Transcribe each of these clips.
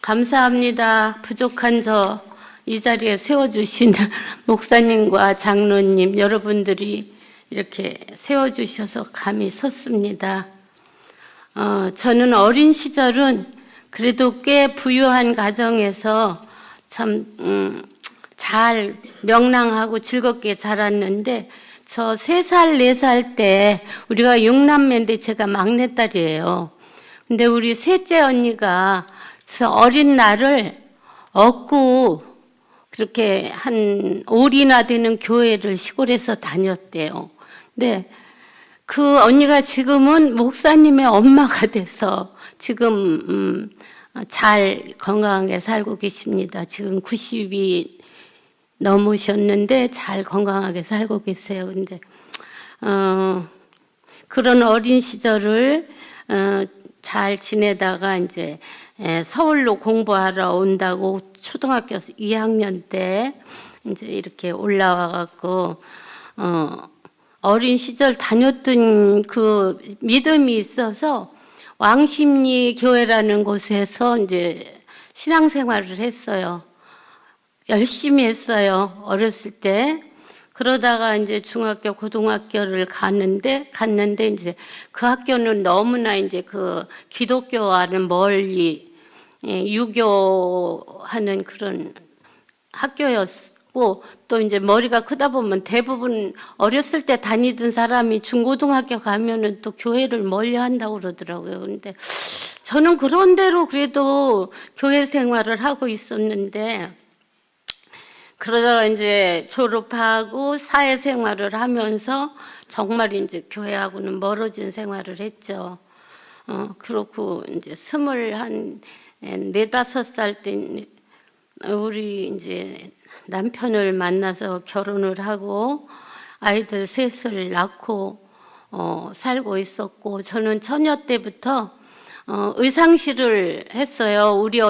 감사합니다. 부족한 저 이 자리에 세워주신 목사님과 장로님 여러분들이 이렇게 세워주셔서 감히 섰습니다. 저는 어린 시절은 그래도 꽤 부유한 가정에서 참 잘 명랑하고 즐겁게 자랐는데 저 3살, 4살 때 우리가 6남매인데 제가 막내딸이에요. 근데 우리 셋째 언니가 저 어린 날을 얻고 그렇게 한 5일이나 되는 교회를 시골에서 다녔대요. 근데 그 언니가 지금은 목사님의 엄마가 돼서 지금 잘 건강하게 살고 계십니다. 지금 90이 넘으셨는데 잘 건강하게 살고 계세요. 근데 그런 어린 시절을 잘 지내다가 이제 서울로 공부하러 온다고 초등학교 2학년 때 이제 이렇게 올라와 갖고 어린 시절 다녔던 그 믿음이 있어서 왕십리 교회라는 곳에서 이제 신앙생활을 했어요. 열심히 했어요. 어렸을 때. 그러다가 이제 중학교, 고등학교를 갔는데 이제 그 학교는 너무나 이제 그 기독교와는 멀리 유교하는 그런 학교였고 또 이제 머리가 크다 보면 대부분 어렸을 때 다니던 사람이 중고등학교 가면은 또 교회를 멀리 한다고 그러더라고요. 근데 저는 그런 대로 그래도 교회 생활을 하고 있었는데 그러다가 이제 졸업하고 사회생활을 하면서 정말 이제 교회하고는 멀어진 생활을 했죠. 그렇고 이제 24~5살 때 우리 이제 남편을 만나서 결혼을 하고 아이들 셋을 낳고 살고 있었고 저는 처녀 때부터 의상실을 했어요. 우리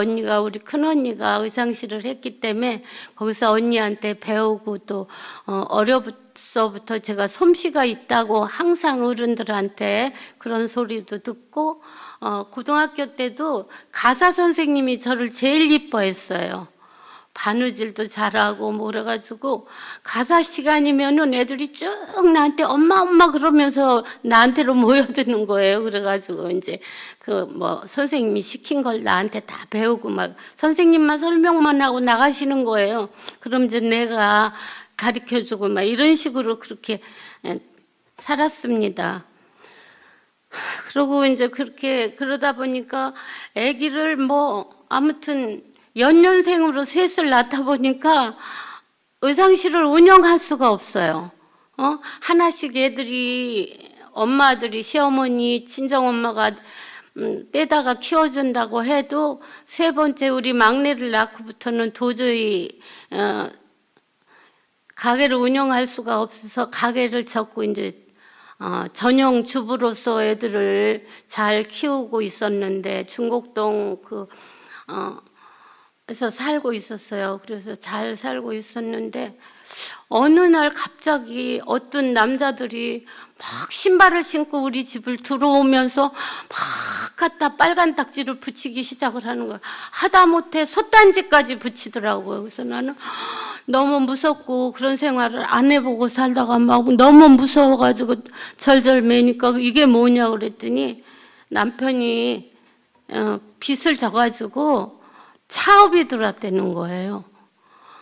큰언니가 의상실을 했기 때문에 거기서 언니한테 배우고 또 어려서부터 제가 솜씨가 있다고 항상 어른들한테 그런 소리도 듣고 고등학교 때도 가사 선생님이 저를 제일 이뻐했어요. 바느질도 잘하고 뭐 그래가지고 가사 시간이면은 애들이 쭉 나한테 엄마 그러면서 나한테로 모여드는 거예요. 그래가지고 이제 그 뭐 선생님이 시킨 걸 나한테 다 배우고 막 선생님만 설명만 하고 나가시는 거예요. 그럼 이제 내가 가르쳐주고 막 이런 식으로 그렇게 살았습니다. 그러고 이제 그렇게 그러다 보니까 아기를 뭐 아무튼 연년생으로 셋을 낳다 보니까 의상실을 운영할 수가 없어요. 하나씩 애들이 엄마들이 시어머니 친정엄마가 떼다가 키워준다고 해도 세 번째 우리 막내를 낳고부터는 도저히 가게를 운영할 수가 없어서 가게를 접고 이제 전용 주부로서 애들을 잘 키우고 있었는데 중곡동 그래서 살고 있었어요. 그래서 잘 살고 있었는데 어느 날 갑자기 어떤 남자들이 막 신발을 신고 우리 집을 들어오면서 막 갖다 빨간 딱지를 붙이기 시작을 하는 거예요. 하다못해 솥단지까지 붙이더라고요. 그래서 나는 너무 무섭고 그런 생활을 안 해보고 살다가 막 너무 무서워가지고 절절 매니까 이게 뭐냐 그랬더니 남편이 빚을 져가지고 차업이 들어왔다는 거예요.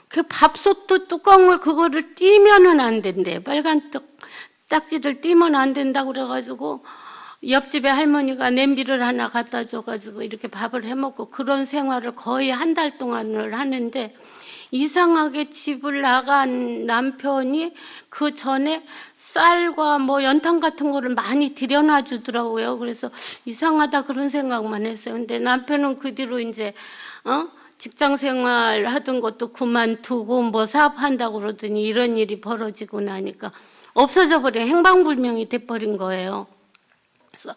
그 밥솥도 뚜껑을 그거를 띄면은 안 된대. 빨간 딱지를 띄면 안 된다고 그래가지고 옆집에 할머니가 냄비를 하나 갖다 줘가지고 이렇게 밥을 해먹고 그런 생활을 거의 한 달 동안을 하는데 이상하게 집을 나간 남편이 그 전에 쌀과 뭐 연탄 같은 거를 많이 들여놔 주더라고요. 그래서 이상하다 그런 생각만 했어요. 근데 남편은 그 뒤로 이제 직장 생활 하던 것도 그만두고 뭐 사업한다고 그러더니 이런 일이 벌어지고 나니까 없어져 버려 행방불명이 돼버린 거예요. 그래서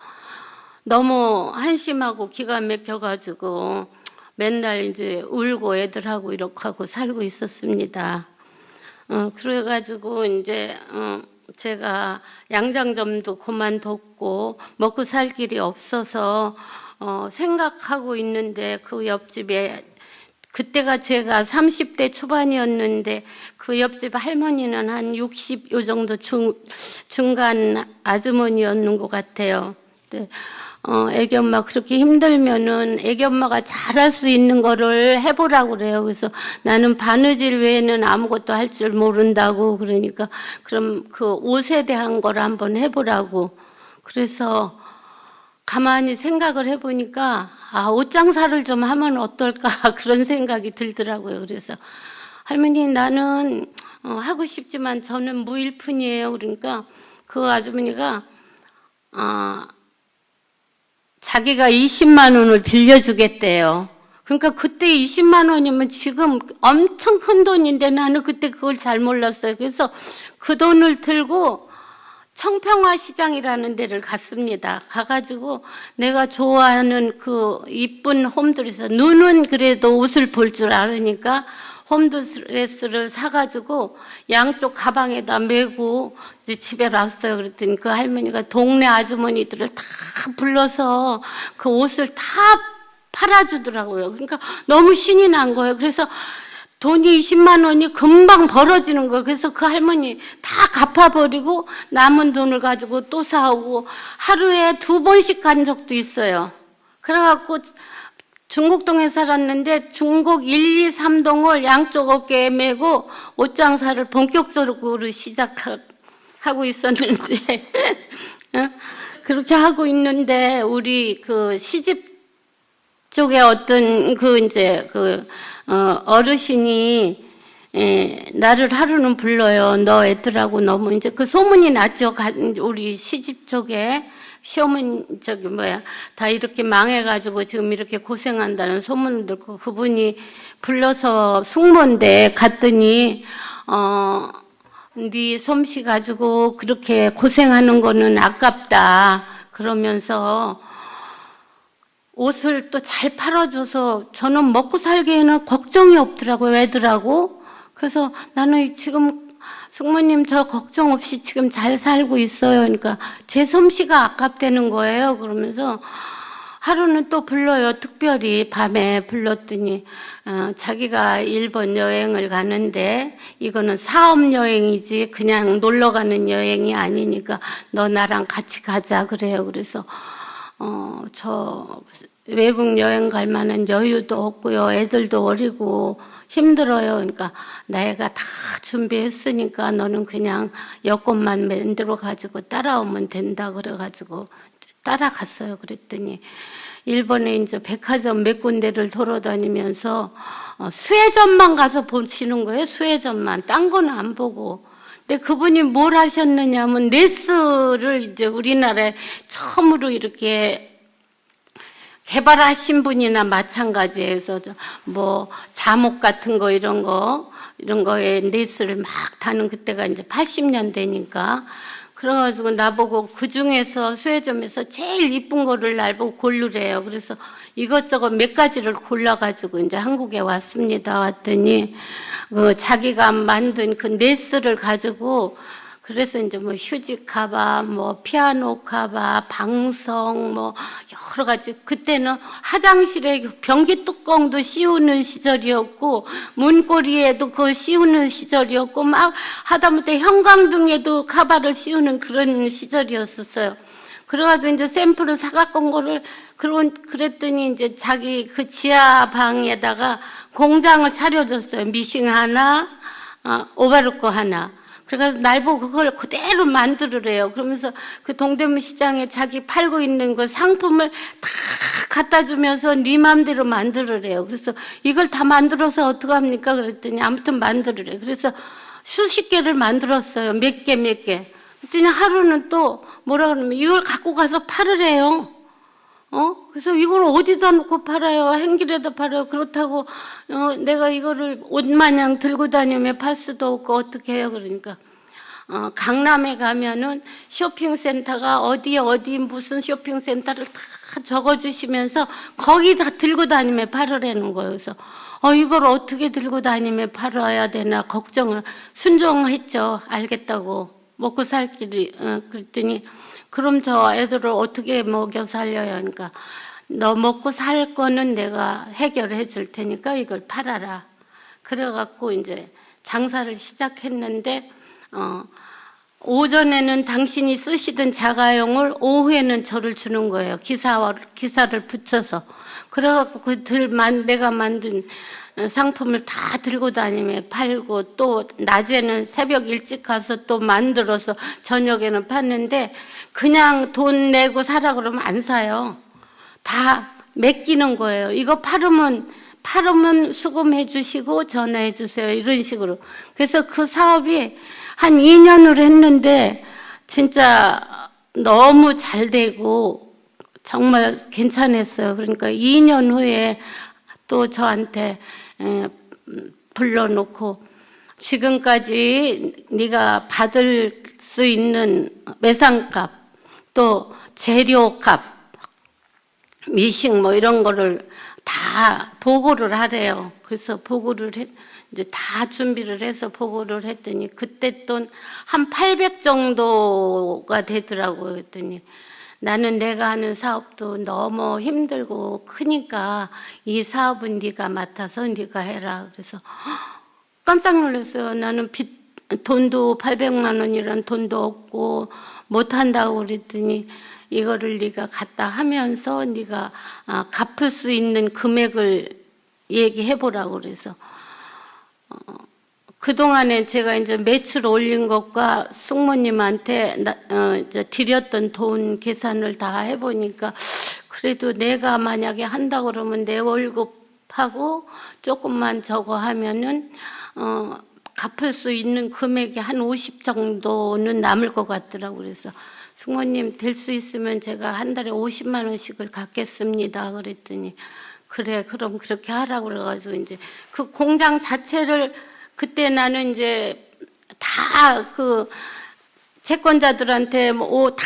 너무 한심하고 기가 막혀가지고 맨날 이제 울고 애들하고 이렇게 하고 살고 있었습니다. 그래가지고 이제 제가 양장점도 그만뒀고 먹고 살 길이 없어서 생각하고 있는데 그 옆집에 그때가 제가 30대 초반이었는데 그 옆집 할머니는 한 60 요 정도 중간 아주머니였는 것 같아요. 애기 엄마 그렇게 힘들면은 애기 엄마가 잘할 수 있는 거를 해보라고 그래요. 그래서 나는 바느질 외에는 아무것도 할 줄 모른다고 그러니까 그럼 그 옷에 대한 걸 한번 해보라고. 그래서 가만히 생각을 해보니까 옷 장사를 좀 하면 어떨까 그런 생각이 들더라고요. 그래서 할머니 나는 하고 싶지만 저는 무일푼이에요. 그러니까 그 아주머니가 자기가 20만 원을 빌려주겠대요. 그러니까 그때 20만 원이면 지금 엄청 큰 돈인데 나는 그때 그걸 잘 몰랐어요. 그래서 그 돈을 들고 청평화 시장이라는 데를 갔습니다. 가가지고 내가 좋아하는 그 이쁜 홈드레스, 눈은 그래도 옷을 볼 줄 알으니까 홈드레스를 사가지고 양쪽 가방에다 메고 이제 집에 왔어요. 그랬더니 그 할머니가 동네 아주머니들을 다 불러서 그 옷을 다 팔아주더라고요. 그러니까 너무 신이 난 거예요. 그래서 돈이 20만 원이 금방 벌어지는 거예요. 그래서 그 할머니 다 갚아버리고 남은 돈을 가지고 또 사오고 하루에 2번씩 간 적도 있어요. 그래갖고 중곡동에 살았는데 중곡 1, 2, 3동을 양쪽 어깨에 메고 옷장사를 본격적으로 시작하고 있었는데 그렇게 하고 있는데 우리 그 시집 쪽에 어떤 어르신이 나를 하루는 불러요. 너 애들하고 너무 이제 그 소문이 났죠. 우리 시집 쪽에 시어머니 다 이렇게 망해가지고 지금 이렇게 고생한다는 소문 듣고 그분이 불러서 숙모인데 갔더니 네 솜씨 가지고 그렇게 고생하는 거는 아깝다 그러면서 옷을 또 잘 팔아줘서 저는 먹고 살기에는 걱정이 없더라고요, 애들하고. 그래서 나는 지금 숙모님 저 걱정 없이 지금 잘 살고 있어요. 그러니까 제 솜씨가 아깝다는 거예요. 그러면서 하루는 또 불러요. 특별히 밤에 불렀더니 자기가 일본 여행을 가는데 이거는 사업 여행이지 그냥 놀러 가는 여행이 아니니까 너 나랑 같이 가자 그래요. 그래서 저 외국 여행 갈 만한 여유도 없고요. 애들도 어리고 힘들어요. 그러니까 내가 다 준비했으니까 너는 그냥 여권만 만들어 가지고 따라오면 된다 그래가지고 따라갔어요. 그랬더니 일본에 이제 백화점 몇 군데를 돌아다니면서 수혜점만 가서 보시는 거예요. 수혜점만. 딴 거는 안 보고. 근데 그분이 뭘 하셨느냐면 네스를 이제 우리나라에 처음으로 이렇게 개발하신 분이나 마찬가지에서 뭐 잠옷 같은 거 이런 거에 네스를 막 다는 그때가 이제 80년대니까 그래가지고 나보고 그 중에서 수혜점에서 제일 이쁜 거를 날보고 고르래요. 그래서 이것저것 몇 가지를 골라가지고 이제 한국에 왔습니다. 왔더니 자기가 만든 그 네스를 가지고 그래서 이제 뭐 휴지 카바, 뭐 피아노 카바, 방성, 뭐 여러 가지. 그때는 화장실에 변기 뚜껑도 씌우는 시절이었고, 문고리에도 그거 씌우는 시절이었고, 막 하다못해 형광등에도 카바를 씌우는 그런 시절이었었어요. 그래가지고 이제 샘플을 사갖고 온 거를, 그랬더니 이제 자기 그 지하 방에다가 공장을 차려줬어요. 미싱 하나, 오바르코 하나. 그래서 날 보고 그걸 그대로 만들으래요. 그러면서 그 동대문 시장에 자기 팔고 있는 그 상품을 다 갖다 주면서 네 맘대로 만들으래요. 그래서 이걸 다 만들어서 어떡합니까? 그랬더니 아무튼 만들으래요. 그래서 수십 개를 만들었어요. 몇 개. 그랬더니 하루는 또 뭐라 그러면 이걸 갖고 가서 팔으래요. 그래서 이걸 어디다 놓고 팔아요? 행길에다 팔아요. 그렇다고, 내가 이거를 옷마냥 들고 다니며 팔 수도 없고, 어떻게 해요? 그러니까, 강남에 가면은 쇼핑센터가 어디 무슨 쇼핑센터를 다 적어주시면서 거기 다 들고 다니며 팔으라는 거예요. 그래서, 이걸 어떻게 들고 다니며 팔아야 되나 걱정을, 순종했죠. 알겠다고. 먹고 살 길이. 그랬더니 그럼 저 애들을 어떻게 먹여 살려요? 그러니까 너 먹고 살 거는 내가 해결해 줄 테니까 이걸 팔아라. 그래갖고 이제 장사를 시작했는데 오전에는 당신이 쓰시던 자가용을 오후에는 저를 주는 거예요. 기사를 붙여서. 그래갖고 내가 만든 상품을 다 들고 다니며 팔고, 또 낮에는 새벽 일찍 가서 또 만들어서 저녁에는 팠는데, 그냥 돈 내고 사라 그러면 안 사요. 다 맡기는 거예요. 이거 팔으면 수금해 주시고 전화해 주세요. 이런 식으로. 그래서 그 사업이 한 2년을 했는데 진짜 너무 잘 되고 정말 괜찮았어요. 그러니까 2년 후에 또 저한테 불러놓고 지금까지 네가 받을 수 있는 매상값, 또 재료값, 미식 뭐 이런 거를 다 보고를 하래요. 그래서 보고를 이제 다 준비를 해서 보고를 했더니 그때 돈 한 800 정도가 되더라고요. 그랬더니 나는 내가 하는 사업도 너무 힘들고 크니까 이 사업은 네가 맡아서 네가 해라. 그래서 깜짝 놀랐어요. 나는 돈도 800만 원이란 돈도 없고 못한다고 그랬더니 이거를 네가 갖다 하면서 네가 갚을 수 있는 금액을 얘기해보라고 그래서 그동안에 제가 이제 매출 올린 것과 숙모님한테 이제 드렸던 돈 계산을 다 해보니까 그래도 내가 만약에 한다 그러면 내 월급하고 조금만 저거 하면은 갚을 수 있는 금액이 한 50 정도는 남을 것 같더라고. 그래서 숙모님 될 수 있으면 제가 한 달에 50만 원씩을 갚겠습니다. 그랬더니 그래 그럼 그렇게 하라고 그래가지고 이제 그 공장 자체를 그때 나는 이제 다 그 채권자들한테 뭐 다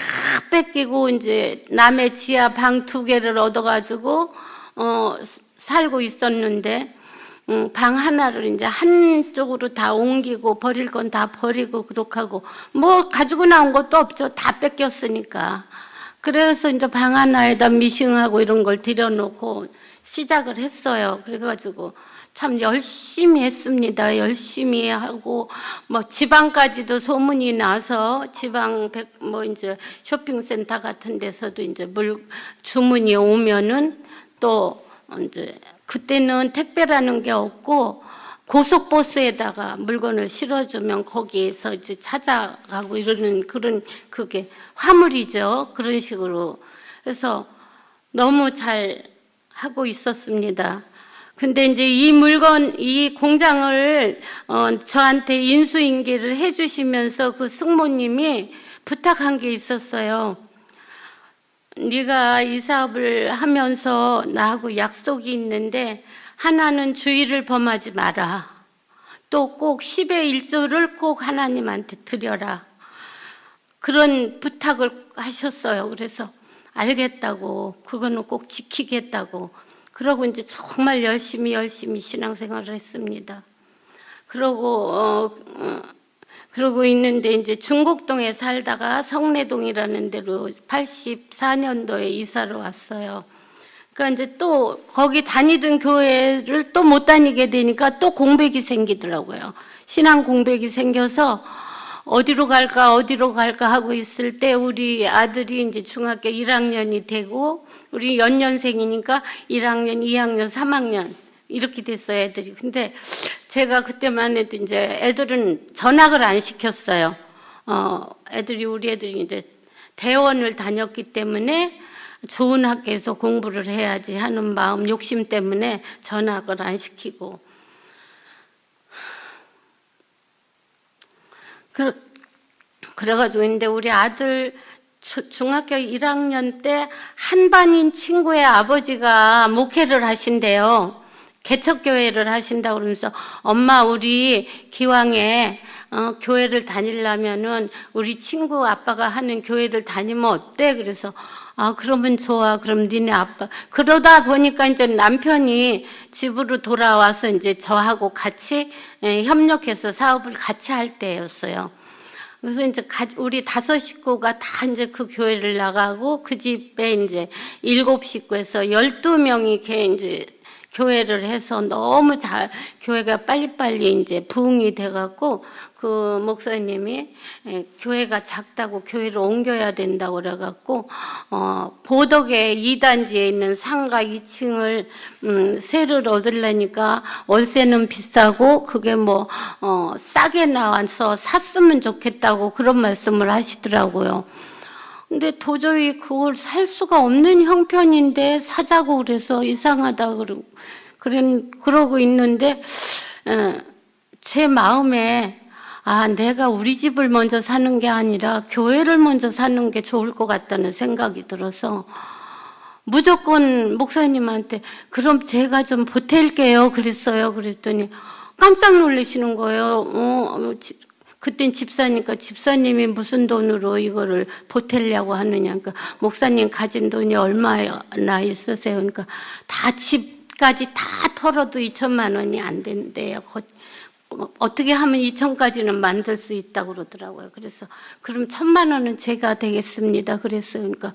뺏기고 이제 남의 지하 방 2개를 얻어가지고 살고 있었는데 방 하나를 이제 한쪽으로 다 옮기고 버릴 건 다 버리고 그렇게 하고 뭐 가지고 나온 것도 없죠. 다 뺏겼으니까. 그래서 이제 방 하나에다 미싱하고 이런 걸 들여놓고 시작을 했어요. 그래가지고 참 열심히 했습니다. 열심히 하고 뭐 지방까지도 소문이 나서 지방 뭐 이제 쇼핑센터 같은 데서도 이제 주문이 오면은 또 이제 그때는 택배라는 게 없고 고속버스에다가 물건을 실어주면 거기에서 이제 찾아가고 이러는 그게 화물이죠. 그런 식으로. 그래서 너무 잘 하고 있었습니다. 근데 이제 이 공장을 저한테 인수인계를 해주시면서 그 숙모님이 부탁한 게 있었어요. 네가 이 사업을 하면서 나하고 약속이 있는데 하나는 주의를 범하지 마라. 또 꼭 10의 1조를 꼭 하나님한테 드려라. 그런 부탁을 하셨어요. 그래서 알겠다고, 그거는 꼭 지키겠다고. 그러고 이제 정말 열심히 신앙생활을 했습니다. 그러고 있는데 이제 중곡동에 살다가 성내동이라는 데로 84년도에 이사를 왔어요. 그러니까 이제 또 거기 다니던 교회를 또 못 다니게 되니까 또 공백이 생기더라고요. 신앙 공백이 생겨서 어디로 갈까 하고 있을 때 우리 아들이 이제 중학교 1학년이 되고 우리 연년생이니까 1학년, 2학년, 3학년 이렇게 됐어요, 애들이. 근데 제가 그때만 해도 이제 애들은 전학을 안 시켰어요. 우리 애들이 이제 대원을 다녔기 때문에 좋은 학교에서 공부를 해야지 하는 마음, 욕심 때문에 전학을 안 시키고. 그래가지고 근데 우리 아들 중학교 1학년 때 한반인 친구의 아버지가 목회를 하신대요. 개척교회를 하신다고 그러면서 엄마 우리 기왕에 교회를 다니려면은 우리 친구 아빠가 하는 교회를 다니면 어때? 그래서 그러면 좋아. 그럼 니네 아빠. 그러다 보니까 이제 남편이 집으로 돌아와서 이제 저하고 같이 협력해서 사업을 같이 할 때였어요. 그래서 이제 우리 5 식구가 다 이제 그 교회를 나가고 그 집에 이제 7 식구에서 12명이 이제 교회를 해서 너무 교회가 빨리빨리 이제 부흥이 돼갖고 그 목사님이 교회가 작다고 교회를 옮겨야 된다고 그래갖고 보덕에 2단지에 있는 상가 2층을 세를 얻으려니까 월세는 비싸고 그게 뭐 싸게 나와서 샀으면 좋겠다고 그런 말씀을 하시더라고요. 근데 도저히 그걸 살 수가 없는 형편인데 사자고 그래서 이상하다 그러고 있는데 제 마음에 내가 우리 집을 먼저 사는 게 아니라 교회를 먼저 사는 게 좋을 것 같다는 생각이 들어서 무조건 목사님한테 그럼 제가 좀 보탤게요 그랬어요. 그랬더니 깜짝 놀라시는 거예요. 그땐 집사니까 집사님이 무슨 돈으로 이거를 보태려고 하느냐. 그러니까 목사님 가진 돈이 얼마나 있으세요? 그러니까 다 집까지 다 털어도 2천만 원이 안 된대요. 어떻게 하면 2천까지는 만들 수 있다고 그러더라고요. 그래서 그럼 1,000만 원은 제가 되겠습니다. 그랬어요. 그러니까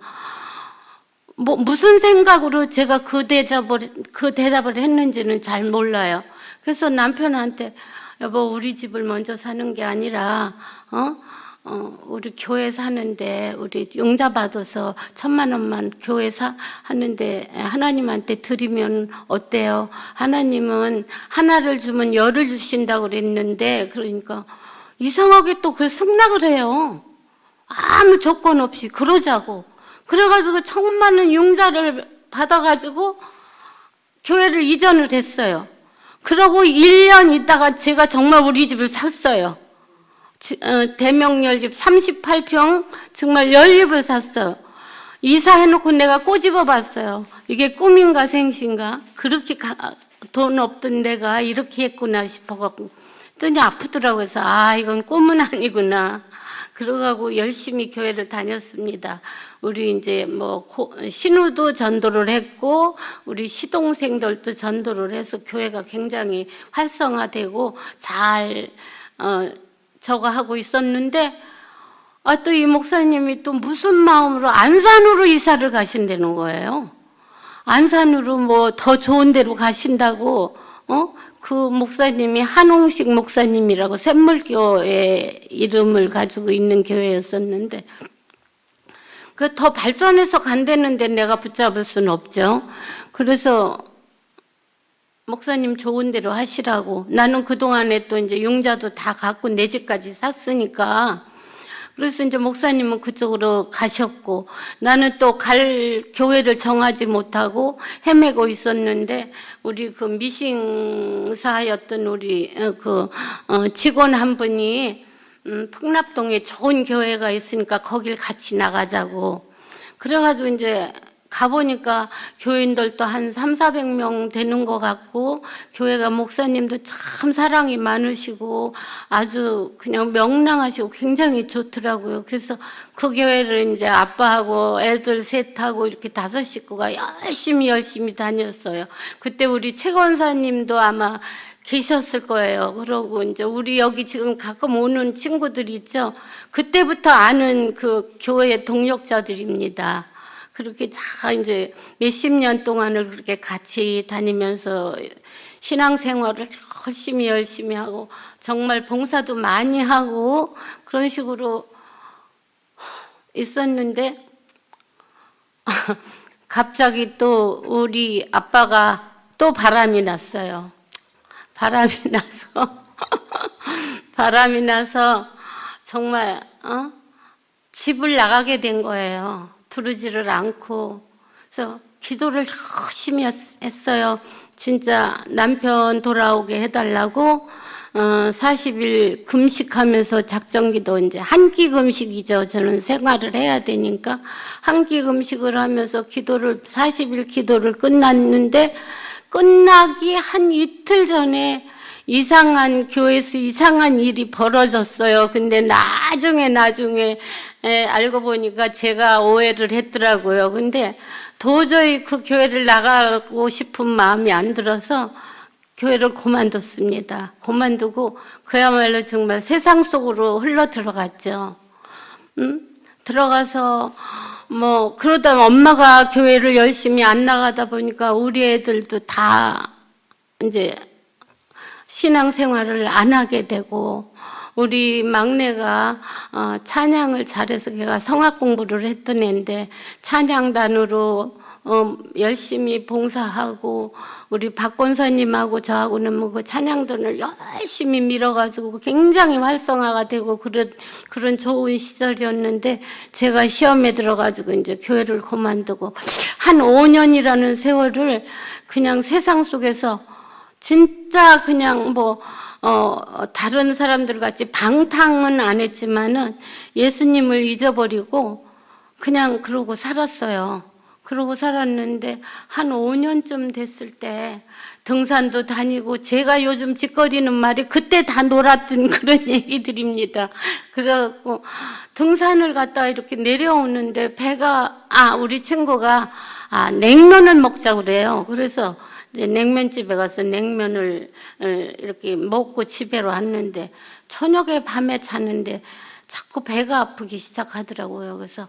무슨 생각으로 제가 그 대답을 했는지는 잘 몰라요. 그래서 남편한테 여보 우리 집을 먼저 사는 게 아니라 우리 교회 사는데 우리 용자 받아서 1,000만 원만 교회 하는데 하나님한테 드리면 어때요? 하나님은 하나를 주면 열을 주신다고 그랬는데 그러니까 이상하게 또 그 승낙을 해요. 아무 조건 없이 그러자고. 그래가지고 1,000만 원 융자를 받아가지고 교회를 이전을 했어요. 그러고 1년 있다가 제가 정말 우리 집을 샀어요. 대명열집 38평 정말 열집을 샀어요. 이사해놓고 내가 꼬집어 봤어요. 이게 꿈인가 생신가? 그렇게 돈 없던 내가 이렇게 했구나 싶어갖고 뜨니 아프더라고요. 그래서 이건 꿈은 아니구나. 그러고 열심히 교회를 다녔습니다. 우리 이제 신우도 전도를 했고 우리 시동생들도 전도를 해서 교회가 굉장히 활성화되고 잘 저거 하고 있었는데 또 이 목사님이 또 무슨 마음으로 안산으로 이사를 가신다는 거예요. 안산으로 더 좋은 데로 가신다고 그 목사님이 한홍식 목사님이라고 샘물교회 이름을 가지고 있는 교회였었는데 그 더 발전해서 간다는데 내가 붙잡을 수는 없죠. 그래서 목사님 좋은 대로 하시라고. 나는 그동안에 또 이제 융자도 다 갖고 내 집까지 샀으니까. 그래서 이제 목사님은 그쪽으로 가셨고, 나는 또 갈 교회를 정하지 못하고 헤매고 있었는데, 우리 그 미싱사였던 우리 직원 한 분이 풍납동에 좋은 교회가 있으니까 거길 같이 나가자고. 그래가지고 이제 가보니까 교인들도 한 300~400명 되는 것 같고 교회가 목사님도 참 사랑이 많으시고 아주 그냥 명랑하시고 굉장히 좋더라고요. 그래서 그 교회를 이제 아빠하고 애들 셋하고 이렇게 5 식구가 열심히 다녔어요. 그때 우리 최 권사님도 아마 계셨을 거예요. 그러고 이제 우리 여기 지금 가끔 오는 친구들 있죠. 그때부터 아는 그 교회 동력자들입니다. 그렇게 이제 몇십 년 동안을 그렇게 같이 다니면서 신앙생활을 열심히 하고 정말 봉사도 많이 하고 그런 식으로 있었는데 갑자기 또 우리 아빠가 또 바람이 났어요. 바람이 나서 정말 집을 나가게 된 거예요. 부르지를 않고. 그래서 기도를 열심히 했어요. 진짜 남편 돌아오게 해달라고 40일 금식하면서 작정기도 이제 한 끼 금식이죠. 저는 생활을 해야 되니까 한 끼 금식을 하면서 40일 기도를 끝났는데 끝나기 한 이틀 전에 교회에서 이상한 일이 벌어졌어요. 근데 나중에 알고 보니까 제가 오해를 했더라고요. 근데 도저히 그 교회를 나가고 싶은 마음이 안 들어서 교회를 그만뒀습니다. 그만두고 그야말로 정말 세상 속으로 흘러 들어갔죠. 들어가서 뭐 그러다 엄마가 교회를 열심히 안 나가다 보니까 우리 애들도 다 이제 신앙생활을 안 하게 되고, 우리 막내가 찬양을 잘해서 걔가 성악 공부를 했던 애인데 찬양단으로 열심히 봉사하고, 우리 박 권사님하고 저하고는 뭐 그 찬양단을 열심히 밀어가지고 굉장히 활성화가 되고 그런 좋은 시절이었는데, 제가 시험에 들어가지고 이제 교회를 그만두고 한 5년이라는 세월을 그냥 세상 속에서 진짜 그냥 다른 사람들 같이 방탕은 안 했지만은 예수님을 잊어버리고 그냥 그러고 살았어요. 그러고 살았는데 한 5년쯤 됐을 때 등산도 다니고, 제가 요즘 짓거리는 말이 그때 다 놀았던 그런 얘기들입니다. 그래갖고 등산을 갔다가 이렇게 내려오는데 우리 친구가 냉면을 먹자고 그래요. 그래서 이제 냉면집에 가서 냉면을 이렇게 먹고 집에로 왔는데, 저녁에 밤에 자는데 자꾸 배가 아프기 시작하더라고요. 그래서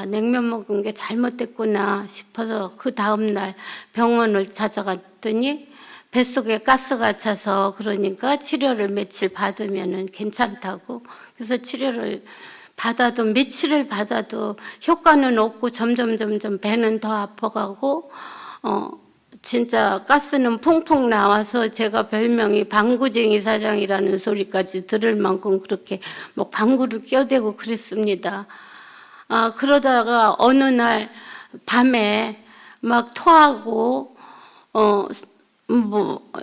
냉면 먹은 게 잘못됐구나 싶어서 그 다음날 병원을 찾아갔더니 뱃속에 가스가 차서, 그러니까 치료를 며칠 받으면 괜찮다고. 그래서 치료를 받아도 며칠을 받아도 효과는 없고 점점 배는 더 아파가고 진짜 가스는 풍풍 나와서 제가 별명이 방구쟁이 사장이라는 소리까지 들을 만큼 그렇게 뭐 방구를 껴대고 그랬습니다. 그러다가 어느 날 밤에 막 토하고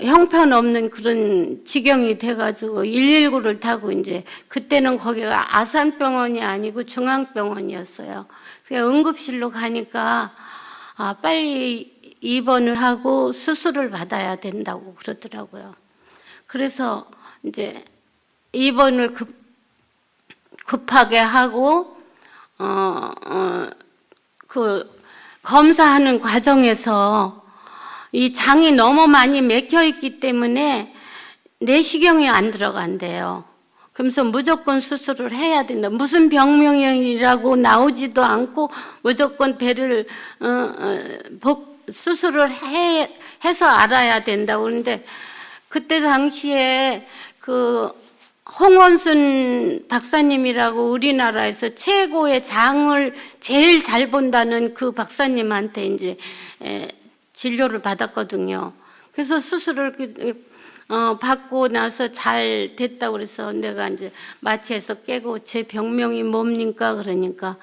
형편없는 그런 지경이 돼가지고 119를 타고, 이제 그때는 거기가 아산병원이 아니고 중앙병원이었어요. 그래서 응급실로 가니까 빨리 입원을 하고 수술을 받아야 된다고 그러더라고요. 그래서 이제 입원을 급하게 하고 그 검사하는 과정에서 이 장이 너무 많이 막혀 있기 때문에 내시경이 안 들어간대요. 그러면서 무조건 수술을 해야 된다. 무슨 병명이라고 나오지도 않고 무조건 배를 수술을 해서 알아야 된다고. 그런데 그때 당시에 그 홍원순 박사님이라고 우리나라에서 최고의 장을 제일 잘 본다는 그 박사님한테 이제 진료를 받았거든요. 그래서 수술을 받고 나서 잘 됐다고 그래서 내가 이제 마취해서 깨고, 제 병명이 뭡니까? 그러니까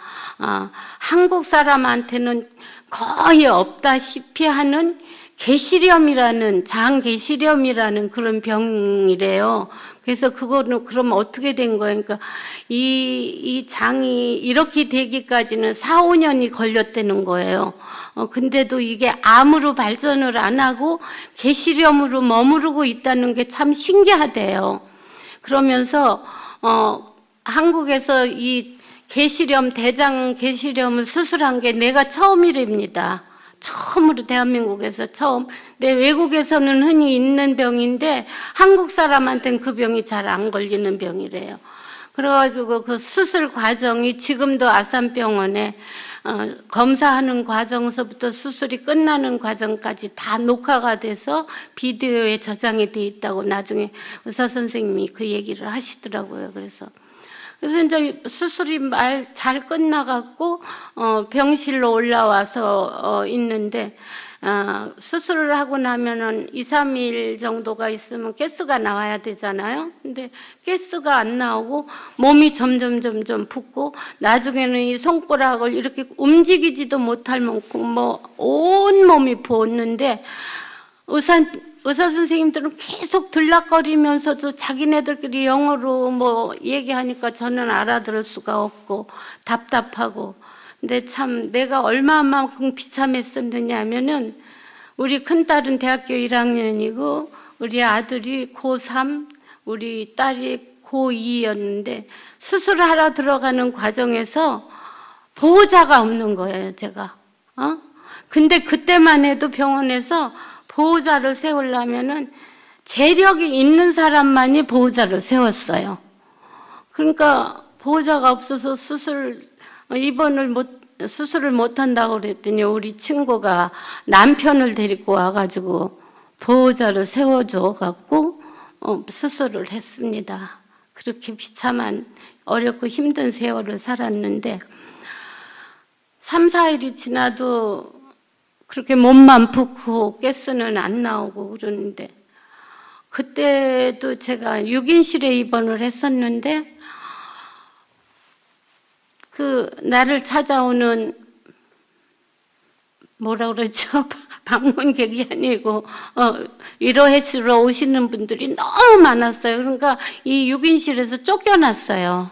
한국 사람한테는 거의 없다시피 하는 장계시렴이라는 그런 병이래요. 그래서 그거는 그럼 어떻게 된 거예요? 그러니까 이 장이 이렇게 되기까지는 4, 5년이 걸렸다는 거예요. 근데도 이게 암으로 발전을 안 하고 계시렴으로 머무르고 있다는 게 참 신기하대요. 그러면서 한국에서 이 대장 계시렴을 수술한 게 내가 처음이랍니다. 처음으로 대한민국에서 처음. 근데 외국에서는 흔히 있는 병인데 한국 사람한테는 그 병이 잘 안 걸리는 병이래요. 그래가지고 그 수술 과정이 지금도 아산병원에 검사하는 과정서부터 수술이 끝나는 과정까지 다 녹화가 돼서 비디오에 저장이 돼 있다고 나중에 의사 선생님이 그 얘기를 하시더라고요. 그래서 이제 수술이 잘 끝나갖고 병실로 올라와서 있는데, 수술을 하고 나면은 2, 3일 정도가 있으면 가스가 나와야 되잖아요. 근데 가스가 안 나오고 몸이 점점 붓고, 나중에는 이 손가락을 이렇게 움직이지도 못할 만큼 온 몸이 부었는데, 의사 선생님들은 계속 들락거리면서도 자기네들끼리 영어로 얘기하니까 저는 알아들을 수가 없고 답답하고. 근데 참 내가 얼마만큼 비참했었느냐 하면은, 우리 큰딸은 대학교 1학년이고 우리 아들이 고3, 우리 딸이 고2였는데 수술을 하러 들어가는 과정에서 보호자가 없는 거예요, 제가. 근데 그때만 해도 병원에서 보호자를 세우려면은 재력이 있는 사람만이 보호자를 세웠어요. 그러니까 보호자가 없어서 수술을 못 한다고 그랬더니 우리 친구가 남편을 데리고 와가지고 보호자를 세워줘 갖고 수술을 했습니다. 그렇게 비참한 어렵고 힘든 세월을 살았는데 3, 4일이 지나도 그렇게 몸만 붓고 가스는 안 나오고 그러는데 그때도 제가 6인실에 입원을 했었는데 그 나를 찾아오는 뭐라 그러죠? 방문객이 아니고 위로해주러 오시는 분들이 너무 많았어요. 그러니까 이 6인실에서 쫓겨났어요.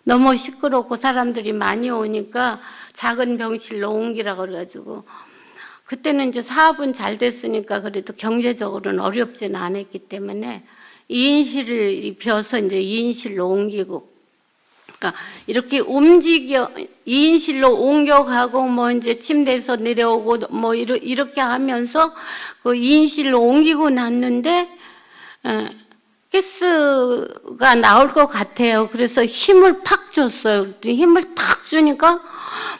너무 시끄럽고 사람들이 많이 오니까 작은 병실로 옮기라고 그래가지고 그때는 이제 사업은 잘 됐으니까 그래도 경제적으로는 어렵지는 않았기 때문에 2인실을 비어서 이제 2인실로 옮기고 그러니까 이렇게 2인실로 옮겨가고 뭐 이제 침대에서 내려오고 뭐 이렇게 하면서 그 2인실로 옮기고 났는데 가스가 나올 것 같아요. 그래서 힘을 팍 줬어요. 그랬더니 힘을 탁 주니까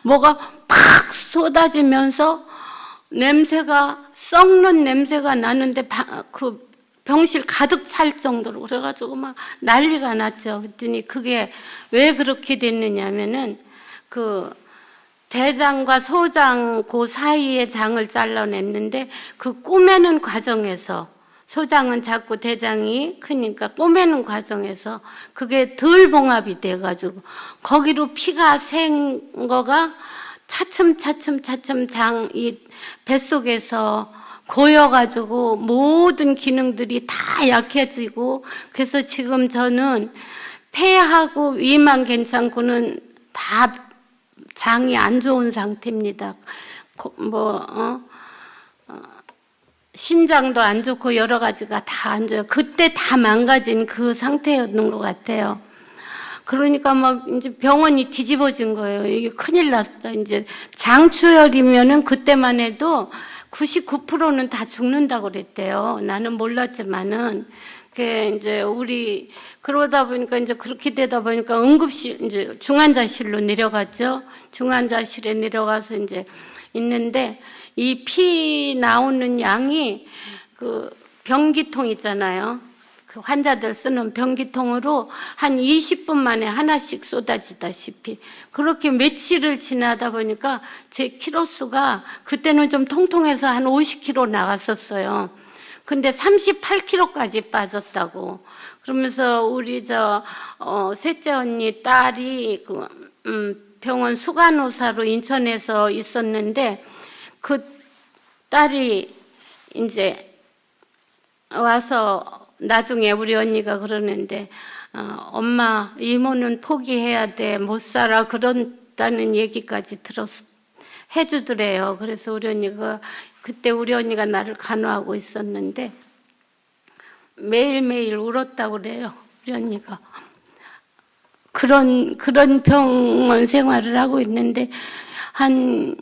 뭐가 팍 쏟아지면서 냄새가 썩는 냄새가 나는데 그 병실 가득 찰 정도로 그래가지고 막 난리가 났죠. 그랬더니 그게 왜 그렇게 됐느냐면은 그 대장과 소장 그 사이에 장을 잘라냈는데 그 꼬매는 과정에서 소장은 작고 대장이 크니까 꼬매는 과정에서 그게 덜 봉합이 돼가지고 거기로 피가 샌 거가 차츰 이 뱃속에서 고여가지고 모든 기능들이 다 약해지고 그래서 지금 저는 폐하고 위만 괜찮고는 다 장이 안 좋은 상태입니다. 신장도 안 좋고 여러 가지가 다 안 좋아요. 그때 다 망가진 그 상태였는 것 같아요. 그러니까 막 이제 병원이 뒤집어진 거예요. 이게 큰일 났다. 이제 장추혈이면은 그때만 해도 99%는 다 죽는다고 그랬대요. 나는 몰랐지만은. 이제 그러다 보니까 이제 그렇게 되다 보니까 응급실, 이제 중환자실로 내려갔죠. 중환자실에 내려가서 이제 있는데 이 피 나오는 양이 그 변기통 있잖아요. 그 환자들 쓰는 변기통으로 한 20분 만에 하나씩 쏟아지다시피 그렇게 며칠을 지나다 보니까 제 키로수가 그때는 좀 통통해서 한 50kg 나갔었어요. 근데 38kg까지 빠졌다고. 그러면서 우리 셋째 언니 딸이 병원 수간호사로 인천에서 있었는데 그 딸이 이제 와서 나중에 우리 언니가 그러는데 엄마 이모는 포기해야 돼 못 살아 그런다는 얘기까지 해주더래요. 그래서 그때 우리 언니가 나를 간호하고 있었는데 매일매일 울었다고 그래요. 우리 언니가 그런 병원 생활을 하고 있는데 한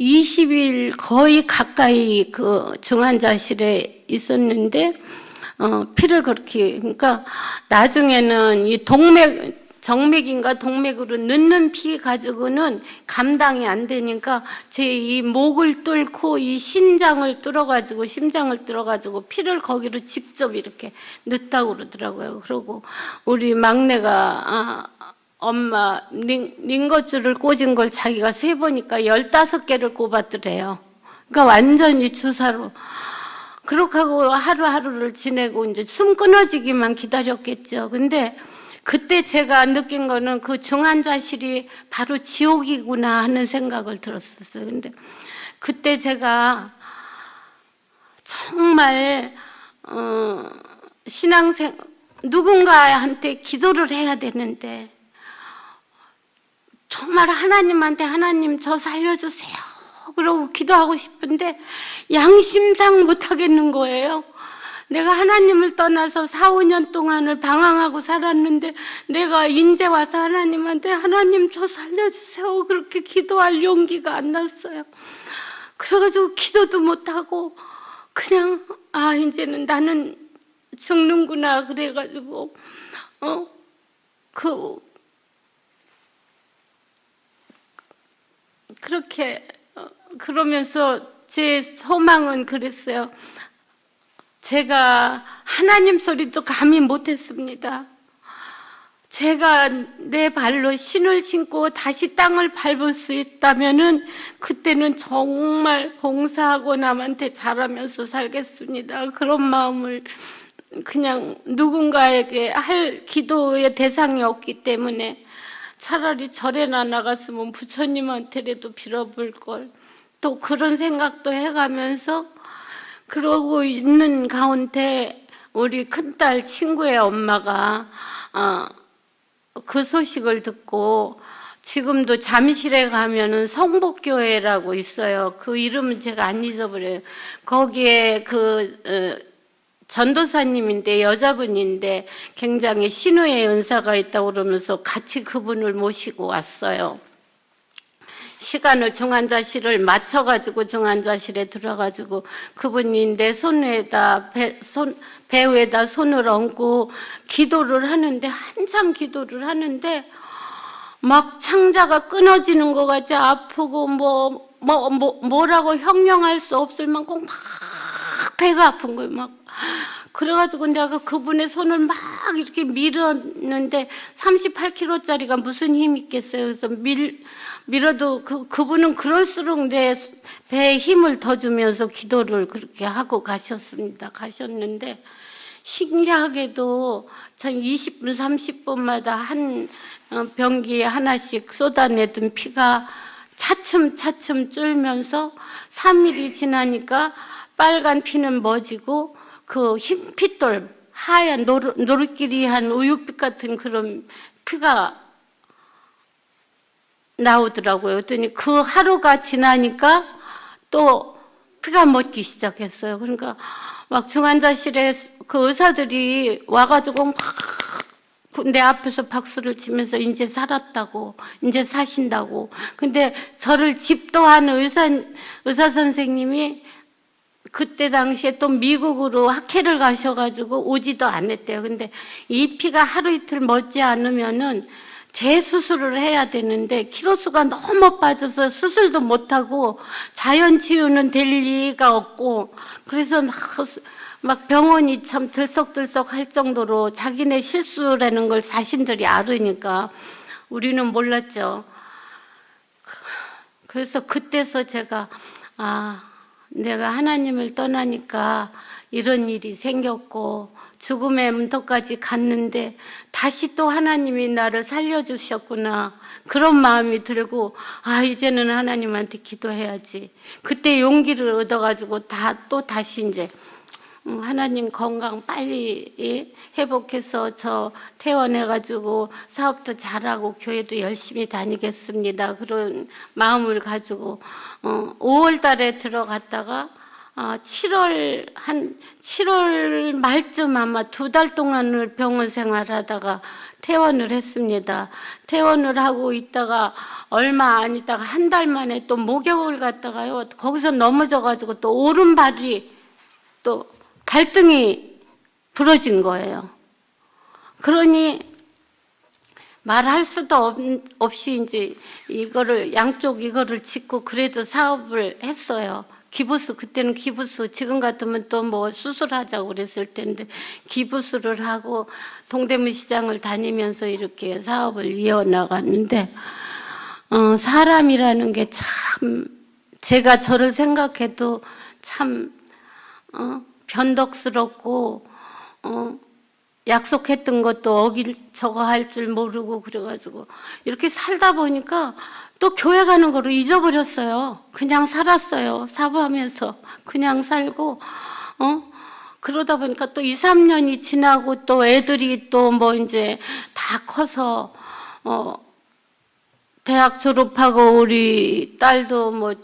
20일 거의 가까이 그 중환자실에 있었는데 피를 그렇게 그러니까 나중에는 이 정맥인가 동맥으로 넣는 피 가지고는 감당이 안 되니까 제 이 목을 뚫고 이 심장을 뚫어가지고 피를 거기로 직접 이렇게 넣었다고 그러더라고요. 그러고 우리 막내가 엄마 링거줄을 꽂은 걸 자기가 세보니까 15개를 꼽았더래요. 그러니까 완전히 주사로. 그렇게 하고 하루하루를 지내고 이제 숨 끊어지기만 기다렸겠죠. 근데 그때 제가 느낀 거는 그 중환자실이 바로 지옥이구나 하는 생각을 들었었어요. 근데 그때 제가 정말 누군가한테 기도를 해야 되는데 정말 하나님한테 하나님 저 살려주세요. 그러고 기도하고 싶은데 양심상 못하겠는 거예요. 내가 하나님을 떠나서 4, 5년 동안을 방황하고 살았는데 내가 이제 와서 하나님한테 하나님 저 살려주세요. 그렇게 기도할 용기가 안 났어요. 그래가지고 기도도 못하고 그냥 이제는 나는 죽는구나 그래가지고 그렇게 그러면서 제 소망은 그랬어요. 제가 하나님 소리도 감히 못했습니다. 제가 내 발로 신을 신고 다시 땅을 밟을 수 있다면은 그때는 정말 봉사하고 남한테 잘하면서 살겠습니다. 그런 마음을 그냥 누군가에게 할 기도의 대상이 없기 때문에 차라리 절에나 나갔으면 부처님한테라도 빌어볼 걸. 또 그런 생각도 해가면서 그러고 있는 가운데 우리 큰딸 친구의 엄마가 그 소식을 듣고 지금도 잠실에 가면은 성복교회라고 있어요. 그 이름은 제가 안 잊어버려요. 거기에 전도사님인데 여자분인데 굉장히 신우의 은사가 있다고 그러면서 같이 그분을 모시고 왔어요. 시간을 중환자실을 맞춰가지고 중환자실에 들어가지고 그분이 내 배우에다 손을 얹고 기도를 하는데 한참 기도를 하는데 막 창자가 끊어지는 것 같이 아프고 뭐라고 형용할 수 없을 만큼 막 배가 아픈 거예요. 막 그래가지고 내가 그분의 손을 막 이렇게 밀었는데 38kg짜리가 무슨 힘이 있겠어요. 그래서 밀어도 그분은 그럴수록 내 배에 힘을 더 주면서 기도를 그렇게 하고 가셨는데 신기하게도 전 20분 30분마다 한 병기에 하나씩 쏟아내던 피가 차츰 줄면서 3일이 지나니까 빨간 피는 멎이고 그 흰 핏돌 하얀 노릇끼리한 우윳빛 같은 그런 피가 나오더라고요. 그랬더니 그 하루가 지나니까 또 피가 멎기 시작했어요. 그러니까 막 중환자실에 그 의사들이 와가지고 막 내 앞에서 박수를 치면서 이제 살았다고, 이제 사신다고. 근데 저를 집도하는 의사 선생님이 그때 당시에 또 미국으로 학회를 가셔가지고 오지도 않았대요. 근데 이 피가 하루 이틀 멎지 않으면은 재수술을 해야 되는데 키로수가 너무 빠져서 수술도 못하고 자연 치유는 될 리가 없고 그래서 막 병원이 참 들썩들썩 할 정도로 자기네 실수라는 걸 자신들이 알으니까 우리는 몰랐죠. 그래서 그때서 제가 내가 하나님을 떠나니까 이런 일이 생겼고 죽음의 문턱까지 갔는데 다시 또 하나님이 나를 살려주셨구나. 그런 마음이 들고 이제는 하나님한테 기도해야지. 그때 용기를 얻어가지고 다시 이제 하나님 건강 빨리 회복해서 저 퇴원해가지고 사업도 잘하고 교회도 열심히 다니겠습니다. 그런 마음을 가지고 5월 달에 들어갔다가 7월 말쯤 아마 2달 동안을 병원 생활하다가 퇴원을 했습니다. 퇴원을 하고 있다가 얼마 안 있다가 한 달 만에 또 목욕을 갔다가요. 거기서 넘어져가지고 또 오른발이 또 발등이 부러진 거예요. 그러니 말할 수도 없이 이제 양쪽 이거를 짚고 그래도 사업을 했어요. 기부수, 그때는 기부수, 지금 같으면 또 뭐 수술하자고 그랬을 텐데 기부수를 하고 동대문 시장을 다니면서 이렇게 사업을 이어나갔는데 사람이라는 게 참 제가 저를 생각해도 참 변덕스럽고 약속했던 것도 저거 할 줄 모르고 그래가지고 이렇게 살다 보니까 또 교회 가는 거를 잊어버렸어요. 그냥 살았어요. 사부하면서 그냥 살고 그러다 보니까 또 2, 3년이 지나고 또 애들이 또 뭐 이제 다 커서 대학 졸업하고 우리 딸도 뭐